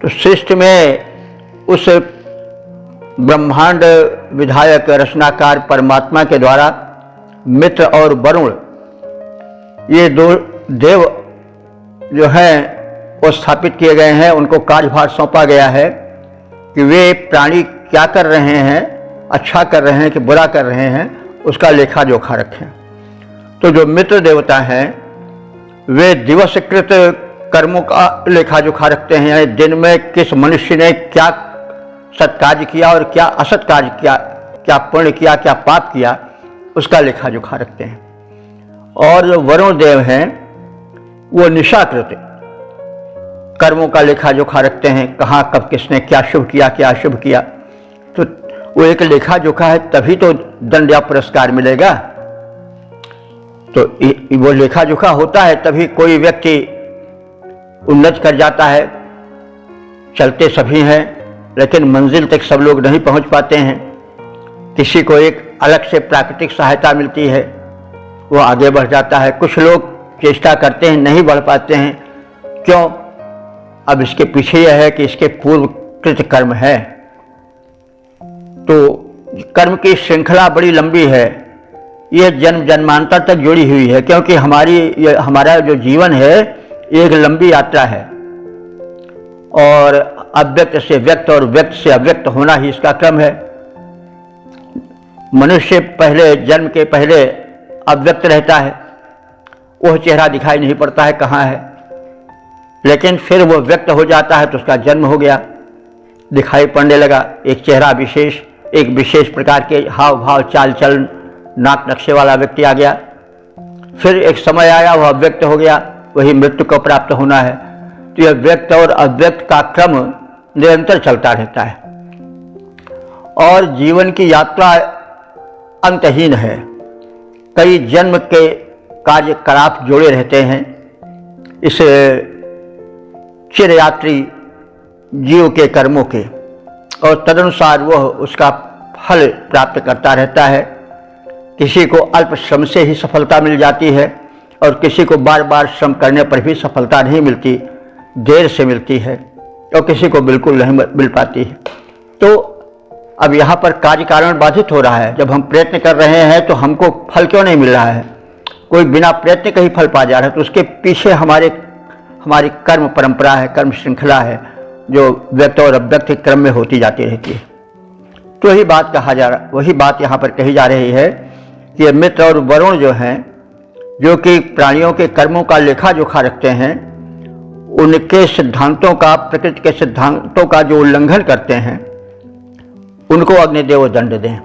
तो सृष्टि में उस ब्रह्मांड विधायक रचनाकार परमात्मा के द्वारा मित्र और वरुण, ये दो देव जो हैं वो स्थापित किए गए हैं। उनको कार्यभार सौंपा गया है कि वे प्राणी क्या कर रहे हैं, अच्छा कर रहे हैं कि बुरा कर रहे हैं, उसका लेखा जोखा रखें। तो जो मित्र देवता हैं वे दिवसकृत कर्मों का लेखा जोखा रखते हैं, यानी दिन में किस मनुष्य ने क्या सत्कार्य किया और क्या असत कार्य किया, क्या पुण्य किया, क्या पाप किया, उसका लेखा जोखा रखते हैं। और जो वरुण देव हैं वो निशाकृत कर्मों का लेखा जोखा रखते हैं, कहाँ कब किसने क्या शुभ किया, क्या अशुभ किया। तो वो एक लेखा जोखा है, तभी तो दंड या पुरस्कार मिलेगा। तो वो लेखा जोखा होता है तभी कोई व्यक्ति उन्नत कर जाता है। चलते सभी हैं लेकिन मंजिल तक सब लोग नहीं पहुंच पाते हैं। किसी को एक अलग से प्राकृतिक सहायता मिलती है, वो आगे बढ़ जाता है। कुछ लोग चेष्टा करते हैं, नहीं बढ़ पाते हैं। क्यों? अब इसके पीछे यह है कि इसके पूर्व कृत कर्म है। तो कर्म की श्रृंखला बड़ी लंबी है, यह जन्म जन्मांतर तक जुड़ी हुई है, क्योंकि हमारा जो जीवन है एक लंबी यात्रा है और अव्यक्त से व्यक्त और व्यक्त से अव्यक्त होना ही इसका क्रम है। मनुष्य पहले जन्म के पहले अव्यक्त रहता है, वह चेहरा दिखाई नहीं पड़ता है कहाँ है, लेकिन फिर वो व्यक्त हो जाता है तो उसका जन्म हो गया, दिखाई पड़ने लगा। एक चेहरा विशेष, एक विशेष प्रकार के हाव भाव चाल चलन नाक नक्शे वाला व्यक्ति आ गया। फिर एक समय आया वह अव्यक्त हो गया, वही मृत्यु को प्राप्त होना है। तो यह व्यक्त और अव्यक्त का क्रम निरंतर चलता रहता है और जीवन की यात्रा अंतहीन है। कई जन्म के कार्यकलाप जोड़े रहते हैं इस चिरयात्री जीव के कर्मों के, और तदनुसार वह उसका फल प्राप्त करता रहता है। किसी को अल्प श्रम से ही सफलता मिल जाती है और किसी को बार बार श्रम करने पर भी सफलता नहीं मिलती, देर से मिलती है, और किसी को बिल्कुल नहीं मिल पाती है। तो अब यहाँ पर कार्य कारण बाधित हो रहा है। जब हम प्रयत्न कर रहे हैं तो हमको फल क्यों नहीं मिल रहा है? कोई बिना प्रयत्न के ही फल पा जा रहा है। तो उसके पीछे हमारी कर्म परंपरा है, कर्म श्रृंखला है, जो व्यक्त और अव्यक्त के क्रम में होती जाती रहती है। तो वही बात यहाँ पर कही जा रही है कि मित्र और वरुण जो हैं, जो कि प्राणियों के कर्मों का लेखा जोखा रखते हैं, उनके सिद्धांतों का, प्रकृति के सिद्धांतों का जो उल्लंघन करते हैं उनको अग्निदेव दंड दें।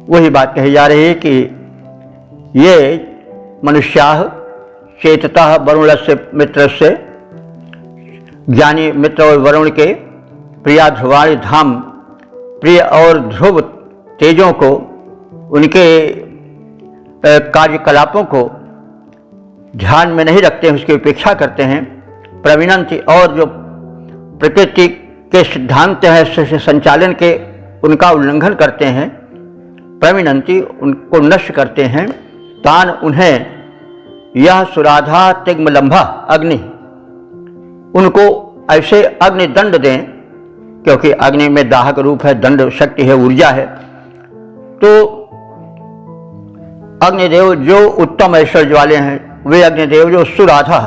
वही बात कही जा रही है कि ये मनुष्याः चेततः वरुणस्य मित्रस्य, ज्ञानी मित्र और वरुण के प्रिया ध्रुवाणी धाम प्रिय और ध्रुव तेजों को, उनके कार्यकलापों को ध्यान में नहीं रखते हैं, उसकी उपेक्षा करते हैं। प्रविनंति, और जो प्रकृति के सिद्धांत हैं संचालन के, उनका उल्लंघन करते हैं। प्रविनंति, उनको नष्ट करते हैं। तान, उन्हें यह सुराधा तिग्मलंभा अग्नि, उनको ऐसे अग्नि दंड दें, क्योंकि अग्नि में दाहक रूप है, दंड शक्ति है, ऊर्जा है। तो अग्निदेव जो उत्तम ऐश्वर्य वाले हैं, वे अग्निदेव जो सुराधा,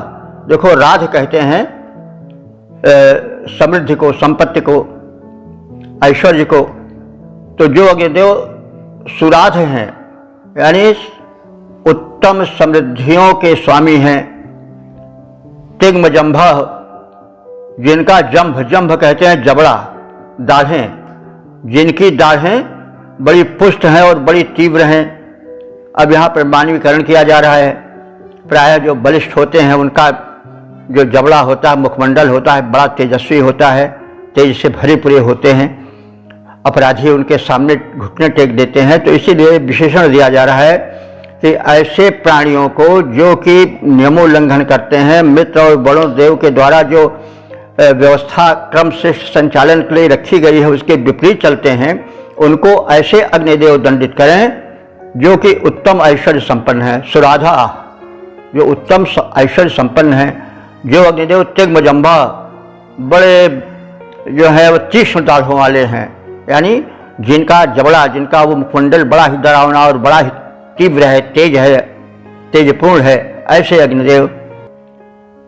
देखो राध कहते हैं समृद्धि को, संपत्ति को, ऐश्वर्य को। तो जो अग्निदेव सुराध हैं, यानी उत्तम समृद्धियों के स्वामी हैं। तिग्म जंभ, जिनका जंभ, जंभ कहते हैं जबड़ा, दाढ़ें, जिनकी दाढ़ें बड़ी पुष्ट हैं और बड़ी तीव्र हैं। अब यहाँ पर मानवीकरण किया जा रहा है। प्रायः जो बलिष्ठ होते हैं उनका जो जबड़ा होता है, मुखमंडल होता है, बड़ा तेजस्वी होता है, तेज से भरे पूरे होते हैं। अपराधी उनके सामने घुटने टेक देते हैं। तो इसीलिए विशेषण दिया जा रहा है कि ऐसे प्राणियों को जो कि नियमोल्लंघन करते हैं, मित्र और वरुण देव के द्वारा जो व्यवस्था क्रम से संचालन के लिए रखी गई है उसके विपरीत चलते हैं, उनको ऐसे अग्निदेव दंडित करें जो कि उत्तम ऐश्वर्य संपन्न है। सुराधा, जो उत्तम ऐश्वर्य संपन्न है। जो अग्निदेव तिग्मजंभा, बड़े जो है वो तीक्ष्ण दाढ़ों वाले हैं, यानी जिनका जबड़ा, जिनका वो मुखमंडल बड़ा ही डरावना और बड़ा ही तीव्र है, तेजपूर्ण है, ऐसे अग्निदेव।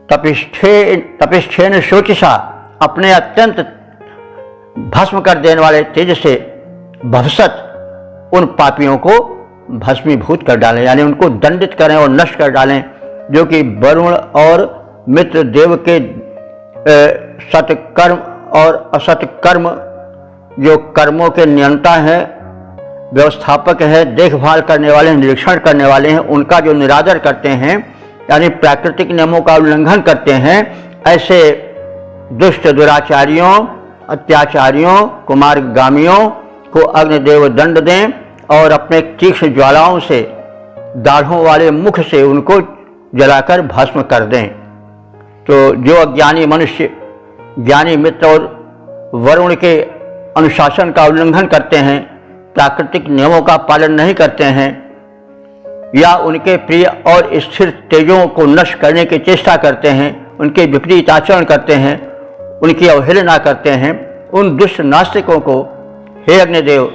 तपिष्ठेन शोचिषा, अपने अत्यंत भस्म कर देने वाले तेज से भवसत उन पापियों को भस्मीभूत कर डालें, यानी उनको दंडित करें और नष्ट कर डालें, जो कि वरुण और मित्र देव के सत्कर्म और असत्कर्म, जो कर्मों के नियंता हैं, व्यवस्थापक है, देखभाल करने वाले हैं, निरीक्षण करने वाले हैं, उनका जो निरादर करते हैं, यानी प्राकृतिक नियमों का उल्लंघन करते हैं, ऐसे दुष्ट दुराचारियों, अत्याचारियों, कुमार्गामियों को अग्निदेव दंड दें और अपने तीक्ष्ण ज्वालाओं से, दाढ़ों वाले मुख से उनको जलाकर भस्म कर दें। तो जो अज्ञानी मनुष्य ज्ञानी मित्र और वरुण के अनुशासन का उल्लंघन करते हैं, प्राकृतिक नियमों का पालन नहीं करते हैं, या उनके प्रिय और स्थिर तेजों को नष्ट करने की चेष्टा करते हैं, उनके विपरीत आचरण करते हैं, उनकी अवहेलना करते हैं, उन दुष्ट नास्तिकों को हे अग्निदेव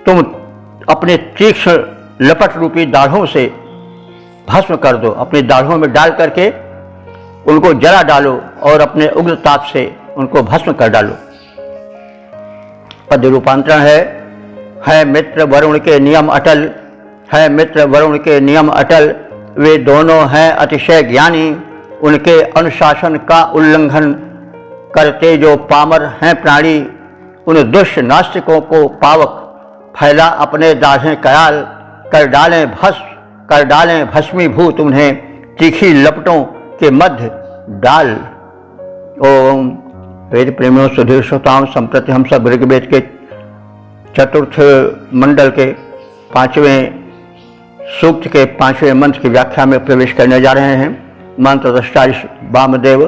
तुम अपने तीक्ष्ण लपट रूपी दाढ़ों से भस्म कर दो, अपनी दाढ़ों में डाल करके उनको जला डालो और अपने उग्र ताप से उनको भस्म कर डालो। पद रूपांतरण है मित्र वरुण के नियम अटल, है मित्र वरुण के नियम अटल, वे दोनों हैं अतिशय ज्ञानी, उनके अनुशासन का उल्लंघन करते जो पामर हैं प्राणी, उन दुष्ट नास्तिकों को पावक फैला अपने दाढ़ें कराल कर डालें, भस्म कर डालें, भस्मीभूत उन्हें तीखी लपटों के मध्य डाल। ओम वेद प्रेमियों सुधीर श्रोताओं, संप्रति हम सब ऋग्वेद के चतुर्थ मंडल के 5वें सूक्त के 5वें मंत्र की व्याख्या में प्रवेश करने जा रहे हैं। मंत्र दृष्टा वामदेव,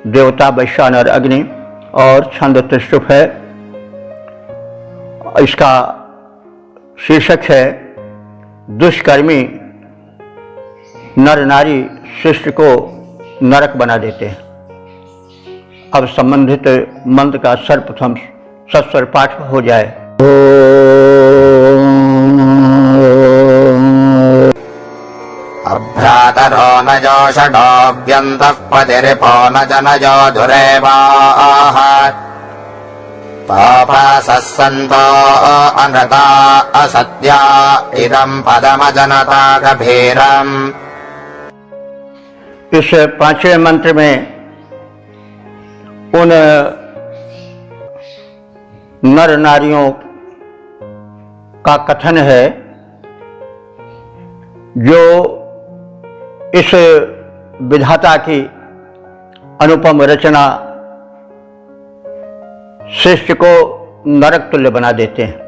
देवता वैश्वानर अग्नि और छंद त्रिशुभ है। इसका शीर्षक है दुष्कर्मी नर नारी सृष्टि को नरक बना देते हैं। अब संबंधित मंत्र का सर्वप्रथम सस्वर पाठ हो जाए। अभ्रातरो न जोषडोऽभ्यन्तः पतिरिपो न जनयो धुरेवाः पापासः सन्तो अनृता असत्या इदं पदमजनता गभीरम्। इस 5वें मंत्र में उन नर नारियों का कथन है जो इस विधाता की अनुपम रचना सृष्टि को नरक तुल्य बना देते हैं।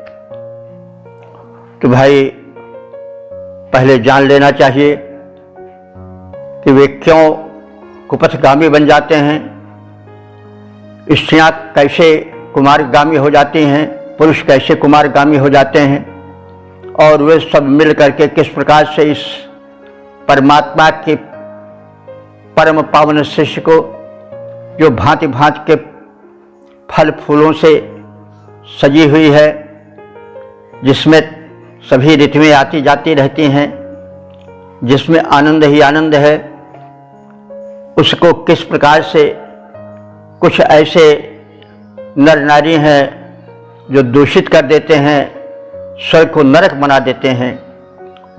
तो भाई पहले जान लेना चाहिए कि वे क्यों कुपथगामी बन जाते हैं, स्त्रियां कैसे कुमारगामी हो जाती हैं, पुरुष कैसे कुमारगामी हो जाते हैं, और वे सब मिल करके किस प्रकार से इस परमात्मा के परम पावन शिष्य को, जो भांति भांति के फल फूलों से सजी हुई है, जिसमें सभी ऋतुएं आती जाती रहती हैं, जिसमें आनंद ही आनंद है, उसको किस प्रकार से कुछ ऐसे नर नारी हैं जो दूषित कर देते हैं, स्वर्ग को नरक बना देते हैं,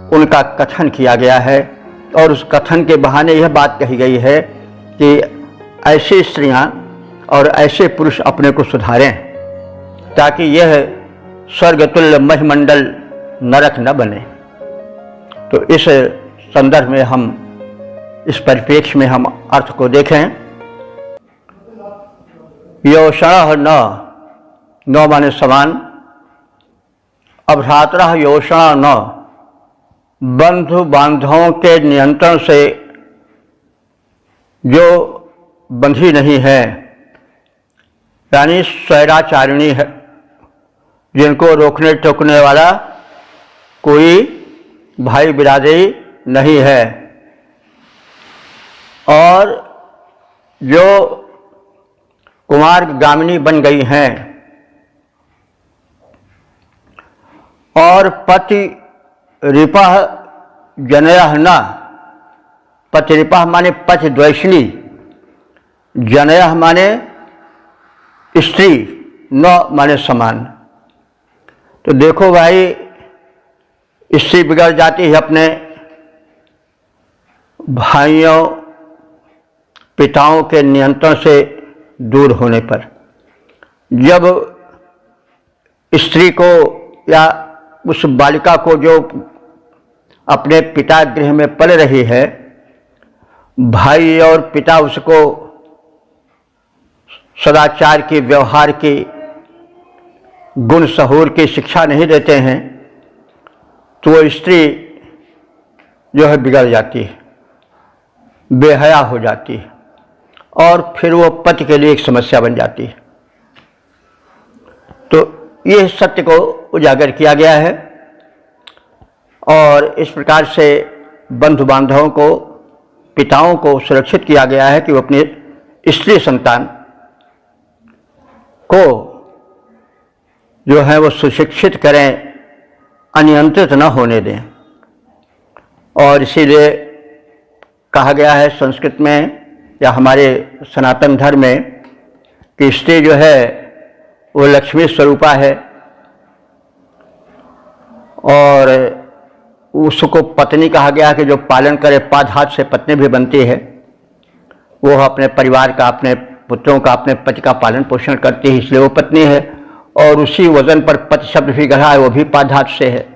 उनका कथन किया गया है। और उस कथन के बहाने यह बात कही गई है कि ऐसी स्त्रियां और ऐसे पुरुष अपने को सुधारें ताकि यह स्वर्गतुल्य महिमंडल नरक न बने। तो इस संदर्भ में हम, इस परिप्रेक्ष्य में हम अर्थ को देखें। योषण न माने समान, अभ्रातरः योषण न, बंधु बांधवों के नियंत्रण से जो बंधी नहीं है, यानी स्वैराचारिणी है, जिनको रोकने टोकने वाला कोई भाई बिरादरी नहीं है, और जो कुमारगामिनी बन गई हैं और पति रिपह जनयः न, पतिरिपह माने पति द्वेषिणी, जनयः माने स्त्री, न माने समान। तो देखो भाई, स्त्री बिगड़ जाती है अपने भाइयों पिताओं के नियंत्रण से दूर होने पर। जब स्त्री को या उस बालिका को जो अपने पिता गृह में पल रही है, भाई और पिता उसको सदाचार की, व्यवहार की, गुण सहूर की शिक्षा नहीं देते हैं, तो वो स्त्री जो है बिगड़ जाती है, बेहया हो जाती है, और फिर वो पति के लिए एक समस्या बन जाती है। तो ये सत्य को उजागर किया गया है, और इस प्रकार से बंधु बांधवों को, पिताओं को सुरक्षित किया गया है कि वो अपने स्त्री संतान को जो है वो सुशिक्षित करें, अनियंत्रित न होने दें। और इसीलिए कहा गया है संस्कृत में या हमारे सनातन धर्म में कि स्त्री जो है वो लक्ष्मी स्वरूपा है, और उसको पत्नी कहा गया कि जो पालन करे, पाद हाथ से पत्नी भी बनती है, वो अपने परिवार का, अपने पुत्रों का, अपने पति का पालन पोषण करती है, इसलिए वो पत्नी है। और उसी वजन पर पति शब्द भी गढ़ा है, वो भी पाद से है,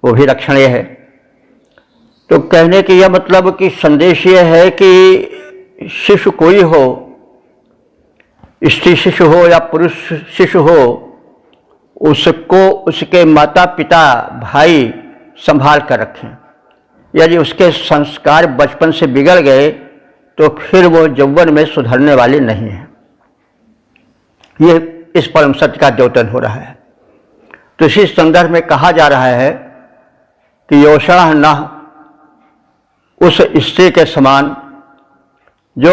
वो भी रक्षणीय है। तो कहने की यह मतलब कि संदेश ये है कि शिशु कोई हो, स्त्री शिशु हो या पुरुष शिशु हो, उसको उसके माता पिता भाई संभाल कर रखें। यदि उसके संस्कार बचपन से बिगड़ गए तो फिर वो यौवन में सुधरने वाले नहीं हैं। ये इस परम सत्य का द्योतन हो रहा है। तो इसी संदर्भ में कहा जा रहा है कि योषण न, उस स्त्री के समान जो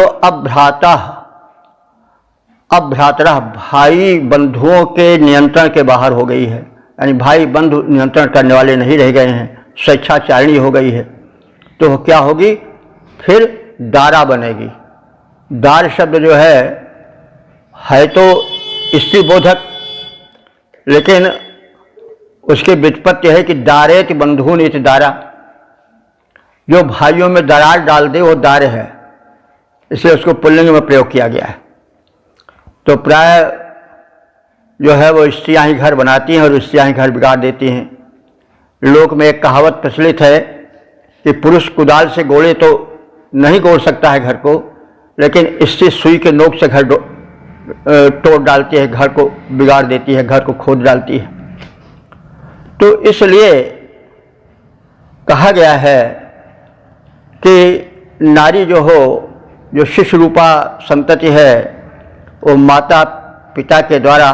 अभ्रातरः भाई बंधुओं के नियंत्रण के बाहर हो गई है, यानी भाई बंधु नियंत्रण करने वाले नहीं रह गए हैं, स्वेच्छाचारिणी हो गई है, तो क्या होगी? फिर दारा बनेगी। दार शब्द जो है तो स्त्री बोधक, लेकिन उसकी व्युत्पत्ति है कि दारेति बंधून इति दारा, जो भाइयों में दरार डाल दे वो दार है, इसलिए उसको पुल्लिंग में प्रयोग किया गया है। तो प्राय जो है वो स्त्रियां ही घर बनाती हैं और स्त्रियां ही घर बिगाड़ देती हैं। लोक में एक कहावत प्रचलित है कि पुरुष कुदाल से गोड़े तो नहीं गोड़ सकता है घर को, लेकिन स्त्री सुई के नोक से घर तोड़ डालती है, घर को बिगाड़ देती है, घर को खोद डालती है। तो इसलिए कहा गया है कि नारी जो हो, जो शिशु रूपा संतति है, वो माता पिता के द्वारा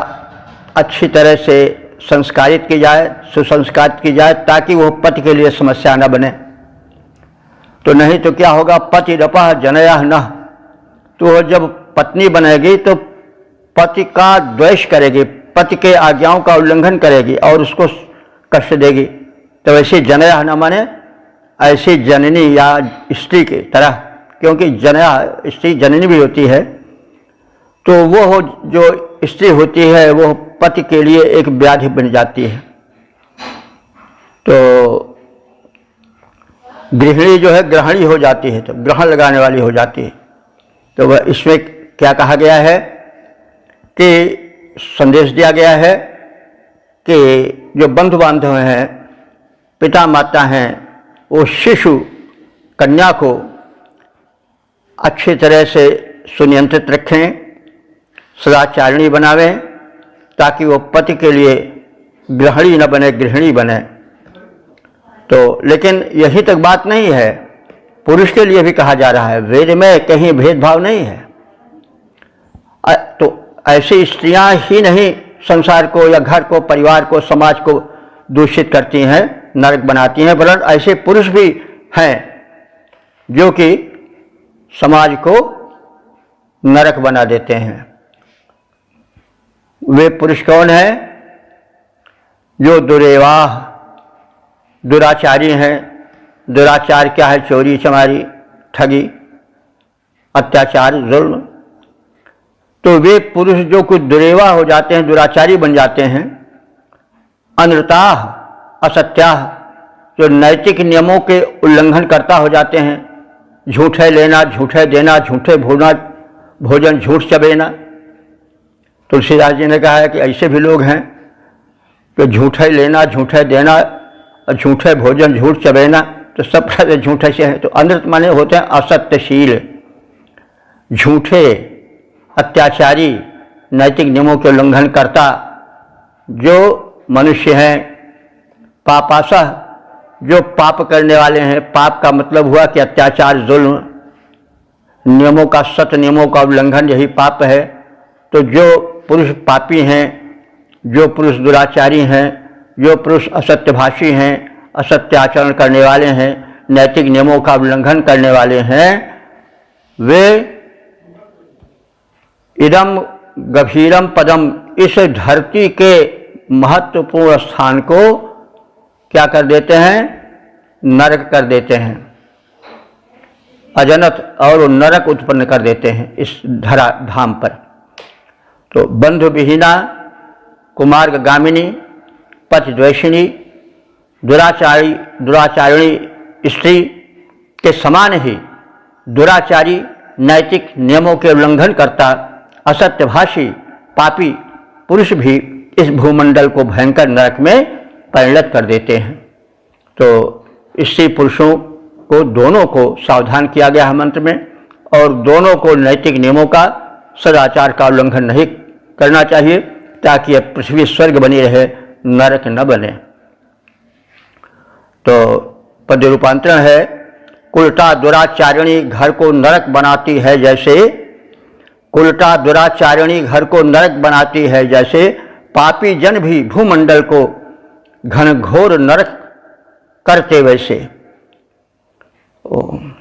अच्छी तरह से संस्कारित की जाए, सुसंस्कारित की जाए, ताकि वो पति के लिए समस्या न बने। तो नहीं तो क्या होगा, पति रपा जनया न, तो जब पत्नी बनेगी तो पति का द्वेष करेगी, पति के आज्ञाओं का उल्लंघन करेगी और उसको कष्ट देगी। तो वैसे जनया न माने ऐसी जननी या स्त्री की तरह, क्योंकि जनया स्त्री जननी भी होती है, तो वो जो स्त्री होती है वो पति के लिए एक व्याधि बन जाती है। तो गृहिणी जो है ग्रहणी हो जाती है, तो ग्रहण लगाने वाली हो जाती है। तो वह इसमें क्या कहा गया है कि संदेश दिया गया है कि जो बंधु बांधव हैं, पिता माता हैं, वो शिशु कन्या को अच्छी तरह से सुनियंत्रित रखें, सदाचारिणी बनावें, ताकि वो पति के लिए ग्रहणी न बने, गृहिणी बने। तो लेकिन यही तक बात नहीं है, पुरुष के लिए भी कहा जा रहा है। वेद में कहीं भेदभाव नहीं है। तो ऐसी स्त्रियां ही नहीं संसार को या घर को, परिवार को, समाज को दूषित करती हैं, नरक बनाती हैं, वरन ऐसे पुरुष भी हैं जो कि समाज को नरक बना देते हैं। वे पुरुष कौन हैं? जो दुरेवाह, दुराचारी हैं। दुराचार क्या है? चोरी चमारी, ठगी, अत्याचार, जुल्म। तो वे पुरुष जो कुछ दुरेवा हो जाते हैं, दुराचारी बन जाते हैं। अनृताह, असत्याह, जो नैतिक नियमों के उल्लंघन करता हो जाते हैं। झूठे लेना, झूठे देना, झूठे भोजन, झूठ चबेना। तुलसीदास जी ने कहा है कि ऐसे भी लोग हैं कि झूठे लेना, झूठे देना और झूठे भोजन, झूठ चबेना, तो सब तरह झूठे से हैं। तो अनृत माने होते हैं असत्यशील, झूठे, अत्याचारी, नैतिक नियमों के उल्लंघन करता जो मनुष्य हैं। पापासह, जो पाप करने वाले हैं। पाप का मतलब हुआ कि अत्याचार, जुल्म, नियमों का, सत्य नियमों का उल्लंघन, यही पाप है। तो जो पुरुष पापी हैं, जो पुरुष दुराचारी हैं, जो पुरुष असत्यभाषी हैं, असत्य आचरण करने वाले हैं, नैतिक नियमों का उल्लंघन करने वाले हैं, वे इदम गभीरम पदम, इस धरती के महत्वपूर्ण स्थान को क्या कर देते हैं? नरक कर देते हैं। अजनत, और नरक उत्पन्न कर देते हैं इस धरा धाम पर। तो बंधु विहीना, कुमार्गामिनी, पतिद्वेषिणी, दुराचारिणी स्त्री के समान ही दुराचारी, नैतिक नियमों के उल्लंघन करता, असत्यभाषी, पापी पुरुष भी इस भूमंडल को भयंकर नरक में परिणत कर देते हैं। तो स्त्री पुरुषों को, दोनों को सावधान किया गया है मंत्र में, और दोनों को नैतिक नियमों का, सदाचार का उल्लंघन नहीं करना चाहिए, ताकि यह पृथ्वी स्वर्ग बनी रहे, नरक न बने। तो पद्य रूपांतरण है, कुलटा दुराचारिणी घर को नरक बनाती है जैसे, कुलटा दुराचारिणी घर को नरक बनाती है जैसे, पापी जन भी भूमंडल को घनघोर नरक करते वैसे। ओम।